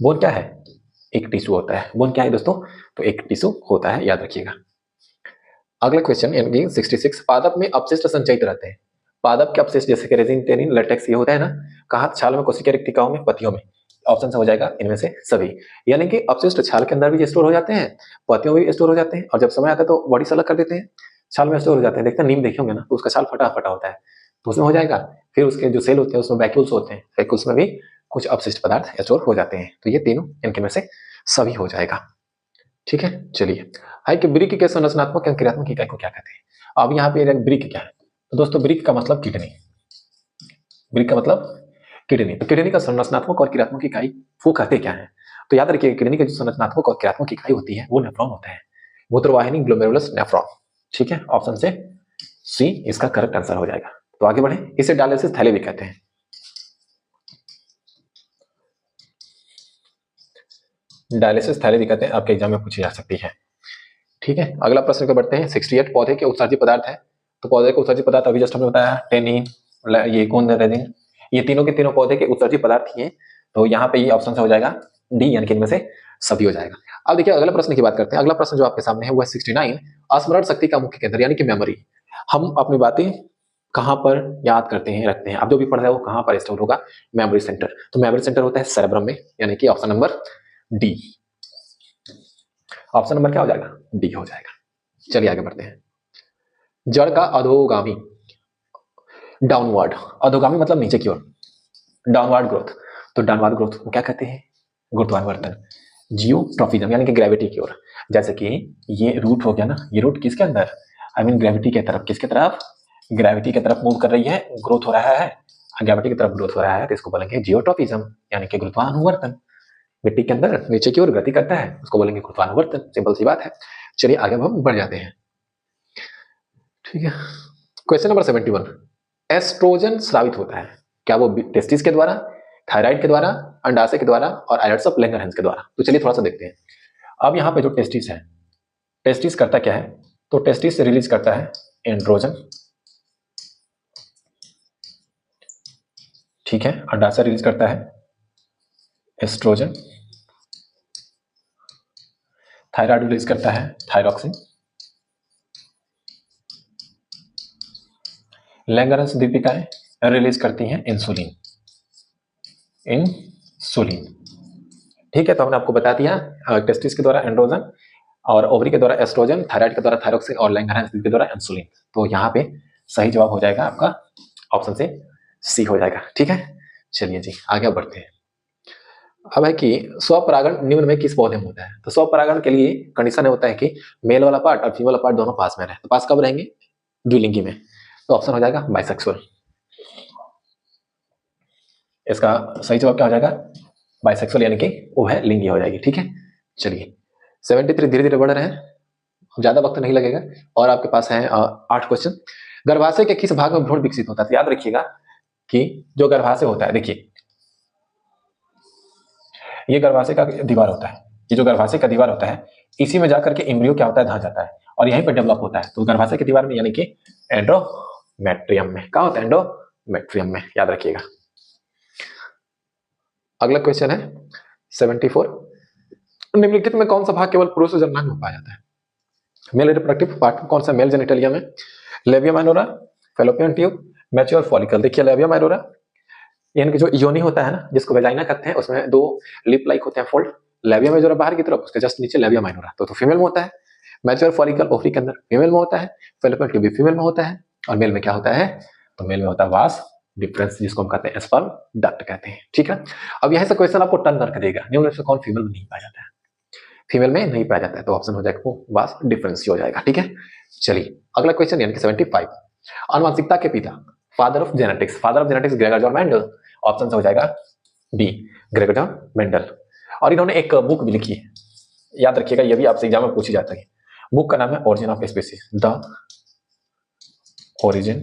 A: Bone क्या है, एक टिश्यू होता है। बोन क्या है दोस्तों, तो एक टिश्यू होता है, याद रखिएगा। अगला क्वेश्चन यानी 66, पादप में अपशिष्ट संचयित रहते हैं। पादप के अपशिष्ट जैसे कि रेजिन, टेनिन, लेटेक्स, ये होता है ना, कहाँ, छाल में, कोशिका रिक्तिकाओं में, पत्तियों में। ऑप्शन से हो जाएगा इनमें से सभी, यानी कि अपशिष्ट छाल के अंदर भी स्टोर हो जाते हैं, पत्तियों में भी स्टोर हो जाते हैं, और जब समय आता है तो बॉडी से अलग कर देते हैं, छाल में स्टोर हो जाते हैं। देखते हैं नीम देखे होंगे ना, तो उसका छाल फटा फटा होता है, तो उसमें हो जाएगा। फिर उसके जो सेल होते हैं उसमें वैक्यूल्स होते हैं, वैक्यूल्स में भी कुछ अपशिष्ट पदार्थ स्टोर हो जाते हैं। तो ये तीनों इनके में से सभी हो जाएगा। ठीक है, चलिए है कि ब्रिक के संरचनात्मक एवं क्रियात्मक इकाई को क्या कहते हैं। अब यहाँ पे ब्रिक क्या है, तो दोस्तों ब्रिक का मतलब किडनी, ब्रिक का मतलब किडनी। तो किडनी का संरचनात्मक और क्रियात्मक इकाई वो कहते क्या है, तो याद रखिए किडनी की जो संरचनात्मक और क्रियात्मक इकाई होती है वो नेफ्रॉन होता है, मूत्रवाहिनी ग्लोमेरुलस नेफ्रॉन। ठीक है, ऑप्शन से सी इसका करेक्ट आंसर हो जाएगा। तो आगे बढ़े, इसे डायलिसिस थैले भी कहते हैं। डायलिसिस थैले भी कहते हैं, आपके एग्जाम में पूछी जा सकती है। ठीक है, अगला प्रश्न को बढ़ते हैं। 68, पौधे के उत्सर्जित पदार्थ है। तो पौधे के उत्सर्जित पदार्थ अभी जस्ट हमने बताया, टेनिन, ये गोंद, रेजिन, ये तीनों के तीनों पौधे के उत्सर्जित पदार्थ ही हैं। तो यहाँ पे ये ऑप्शन से हो जाएगा डी, यानी कि इनमें से सभी हो जाएगा। अब देखिए अगला प्रश्न की बात करते हैं। अगला प्रश्न जो आपके सामने है वो है 69, स्मरण शक्ति का मुख्य केंद्र यानी कि मेमोरी। हम अपनी बातें कहाँ पर याद करते हैं, रखते हैं, आप जो भी पढ़ रहे हो कहाँ पर स्टोर होगा, मेमोरी सेंटर। तो मेमोरी सेंटर होता है सेरेब्रम में, यानी कि option number D. Option number क्या हो जाएगा, डी हो जाएगा। चलिए आगे बढ़ते हैं। जड़ का अधोगामी, डाउनवर्ड, अधोगामी मतलब नीचे की ओर, डाउनवर्ड ग्रोथ। तो डाउनवर्ड ग्रोथ को क्या कहते हैं, गुरुत्वाकर्षण, जियोट्रॉपिज्म यानी कि ग्रेविटी की ओर। जैसे कि ये रूट हो गया ना, ये रूट किसके अंदर, आई मीन ग्रेविटी की तरफ, किसके तरफ, ग्रेविटी की तरफ मूव कर रही है, ग्रोथ हो रहा है, ग्रेविटी की तरफ ग्रोथ हो रहा है, तो इसको बोलेंगे जियोट्रॉपिज्म यानी कि गुरुत्वानुवर्तन। मिट्टी के अंदर नीचे की ओर गति करता है, उसको बोलेंगे गुरुत्वानुवर्तन। सिंपल सी बात है। चलिए आगे हम बढ़ जाते हैं। ठीक है, क्वेश्चन नंबर 71, एस्ट्रोजन स्रावित होता है, क्या वो टेस्टिस के द्वारा, थायराइड के द्वारा, अंडाशय के द्वारा, और आइलेट्स ऑफ लैंगरहैंस के द्वारा। तो चलिए थोड़ा सा देखते हैं। अब यहाँ पे जो टेस्टिस है, टेस्टिस करता क्या है, तो टेस्टिस रिलीज करता है एंड्रोजन, ठीक है, अंडाशय रिलीज करता है एस्ट्रोजन, थायराइड रिलीज करता है थायरॉक्सिन, लैंगरहैंस दीपिकाएं रिलीज करती हैं इंसुलिन, इंसुलिन। ठीक है, तो हमने आपको बता दिया टेस्टिस के द्वारा एंड्रोजन, और ओवरी के द्वारा एस्ट्रोजन, थायराइड के द्वारा थायरॉक्सिन, और लैंगरहैंस के द्वारा इंसुलिन। तो यहाँ पे सही जवाब हो जाएगा आपका ऑप्शन से सी हो जाएगा। ठीक है, चलिए जी आगे बढ़ते हैं। अब है कि स्वपरागण निम्न में किस पौधे में होता है। तो स्वपरागण के लिए कंडीशन होता है कि मेल वाला पार्ट और फीमेल वाला पार्ट दोनों पास में रहे। तो पास कब रहेंगे, द्विलिंगी में। तो ऑप्शन हो जाएगा बाइसेक्सुअल। इसका सही जवाब क्या हो जाएगा, बाइसेक्सुअल यानी कि वो है लिंगी हो जाएगी। ठीक है, चलिए 73 धीरे धीरे बढ़ रहे हैं, ज्यादा वक्त नहीं लगेगा। और आपके पास है 8 क्वेश्चन। गर्भाशय के किस भाग में भ्रूण विकसित होता है? तो याद रखिएगा कि जो गर्भाशय होता है, देखिए ये गर्भाशय का दीवार होता है, ये जो गर्भाशय का दीवार होता है इसी में जाकर के एम्ब्रियो क्या होता है, धंस जाता है और यहीं पर डेवलप होता है। तो गर्भाशय की दीवार में यानी कि एंडोमेट्रियम में। क्या होता है? एंडोमेट्रियम में, याद रखिएगा। अगला क्वेश्चन है 74। निम्नलिखित में कौन सा भाग केवल पुरुष जननांग में पाया जाता है? मेल रिप्रोडक्टिव पार्ट कौन सा? मेल जेनिटलिया में labia minora, fallopian tube, mature follicle. देखिए लेबिया माइनोरा यानी कि जो योनि होता है ना, जिसको वेजाइना कहते हैं, उसमें 2 लिप लाइक होते हैं फोल्ड। लेबिया मेजोरा बाहर की तरफ, उसके जस्ट नीचे लेबिया माइनोरा, तो फीमेल में होता है। मैच्योर फॉलिकल ओवरी के अंदर फीमेल में होता है। फैलोपियन ट्यूब भी फीमेल में होता है। और मेल में क्या होता है? तो मेल में होता है वास डिफरेंस, जिसको हम कहते हैं स्पर्म डक्ट कहते हैं। ठीक है, अब यहीं से क्वेश्चन आपको टर्न करके देगा, निम्न से कौन फीमेल में नहीं पाया जाता है? फीमेल में नहीं पाया जाता है, तो ऑप्शन हो जाएगा वो वास डिफरेंस हो जाएगा। ठीक है, चलिए अगला क्वेश्चन यानी कि 75। आनुवंशिकता के पिता, father of genetics Gregor John Mendel. Option हो जाएगा बी, ग्रेगर जॉन मेंडल। और इन्होंने एक बुक भी लिखी है, याद रखिएगा, ये भी आपसे एग्जाम में पूछी जाता है। बुक का नाम है origin of species, the origin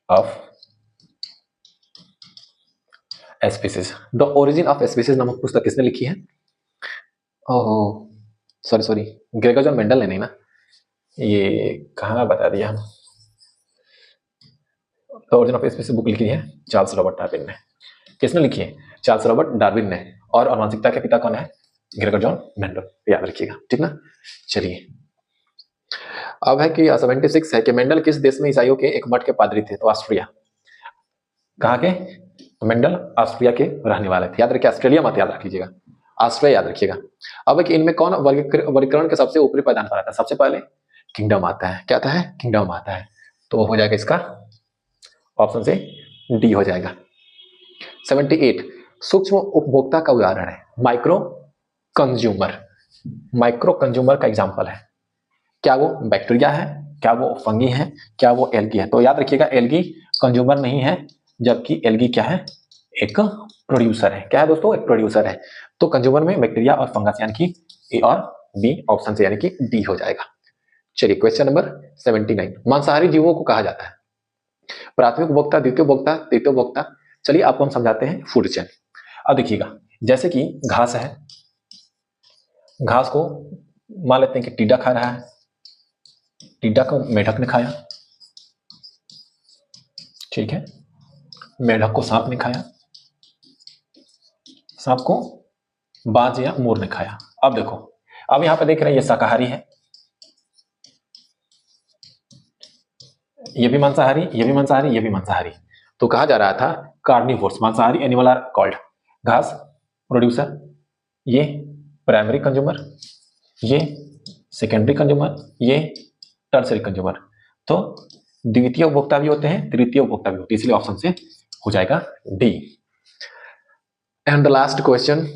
A: of species. The origin of species नामक पुस्तक किसने लिखी है? ओहो सॉरी, ग्रेगर जॉन मेंडल ने नहीं ना, ये कहाँ बता दिया हम। The origin of species book लिखी है चार्ल्स रॉबर्ट डार्विन ने। किसने लिखी है? चार्ल्स रॉबर्ट डार्विन ने। और आनुवंशिकता के पिता कौन है? ग्रेगर जॉन मेंडल, याद रखिएगा। ठीक ना, चलिए अब है कि 76 है कि मेंडल किस देश में ईसाइयों के एक मठ के पादरी थे? तो ऑस्ट्रिया। कहाँ के? मेंडल ऑस्ट्रिया के रहने वाले थे, याद रखिए, ऑस्ट्रेलिया मत याद रख लीजिएगा, ऑस्ट्रिया याद रखिएगा। अब है कि इनमें कौन वर्गीकरण के सबसे ऊपरी पैदान पर आता है? सबसे पहले किंगडम आता है। क्या आता है? किंगडम आता है, तो हो जाएगा इसका ऑप्शन से डी हो जाएगा। 78 सूक्ष्म उपभोक्ता का उदाहरण है? Micro consumer. माइक्रो कंज्यूमर का एग्जांपल है, क्या वो बैक्टीरिया है, क्या वो फंगी है, क्या वो एल्गी है? तो याद रखिएगा एल्गी कंज्यूमर नहीं है, जबकि एल्गी क्या है? एक प्रोड्यूसर है। क्या है दोस्तों? एक प्रोड्यूसर है। तो कंज्यूमर में बैक्टीरिया और फंगस यानी कि ए और बी ऑप्शन से यानी कि डी हो जाएगा। चलिए क्वेश्चन नंबर 79। मांसाहारी जीवों को कहा जाता है? प्राथमिक उपभोक्ता, द्वितीय उपभोक्ता, तृतीय उपभोक्ता। चलिए आपको हम समझाते हैं फूड चेन। अब देखिएगा, जैसे कि घास है, घास को मान लेते हैं कि टिड्डा खा रहा है, टिड्डा को मेढक ने खाया, ठीक है, मेढक को सांप ने खाया, सांप को बाज या मोर ने खाया। अब देखो, अब यहां पे देख रहे हैं ये शाकाहारी है, ये भी मांसाहारी, ये भी मांसाहारी, ये भी मांसाहारी। तो कहा जा रहा था कार्निवोर्स, मांसाहारी एनिमल आर कॉल्ड। घास प्रोड्यूसर, ये प्राइमरी कंज्यूमर, ये सेकेंडरी कंज्यूमर, ये टर्सरी कंज्यूमर। तो द्वितीय उपभोक्ता भी होते हैं, तृतीय उपभोक्ता भी होते हैं, इसलिए ऑप्शन से हो जाएगा D. And the last question,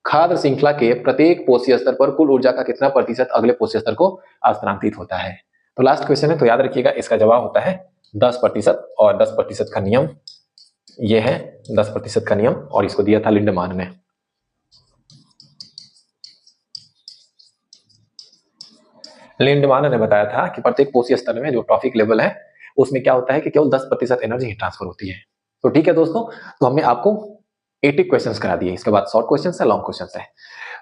A: खाद्य श्रृंखला के प्रत्येक पोषी स्तर पर कुल ऊर्जा का कितना प्रतिशत अगले पोषी स्तर को स्थानांतरित होता है? तो लास्ट क्वेश्चन है, तो याद रखिएगा इसका जवाब होता है 10%। और 10% का नियम ये है, 10% का नियम, और इसको दिया था लिंडमान ने। लिंडमान ने बताया था कि प्रत्येक पोषी स्तर में जो ट्रॉफिक लेवल है उसमें क्या होता है कि केवल 10% एनर्जी ही ट्रांसफर होती है। तो ठीक है दोस्तों, तो हमने आपको 80 क्वेश्चंस करा दिए, इसके बाद शॉर्ट क्वेश्चंस है, लॉन्ग क्वेश्चंस है।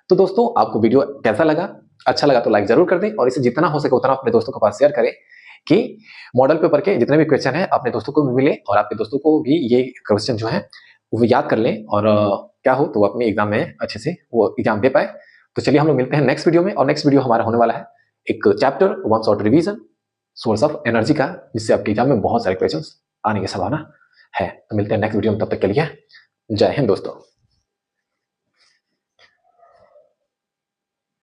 A: तो दोस्तों आपको वीडियो कैसा लगा? अच्छा लगा तो लाइक जरूर कर दें, और इसे जितना हो सके उतना अपने दोस्तों के पास शेयर करें कि मॉडल पेपर के जितने भी क्वेश्चन है अपने दोस्तों को भी मिले और आपके दोस्तों को भी ये क्वेश्चन जो है वो याद कर लें, और क्या हो तो वो अपने एग्जाम में अच्छे से वो एग्जाम दे पाए। तो चलिए हम लोग मिलते हैं नेक्स्ट वीडियो में, और नेक्स्ट वीडियो हमारा होने वाला है एक chapter 1 short revision source of energy का, जिससे आपके एग्जाम में बहुत सारे क्वेश्चन आने की संभावना है। तो मिलते हैं नेक्स्ट वीडियो में, तब तक के लिए जय हिंद दोस्तों।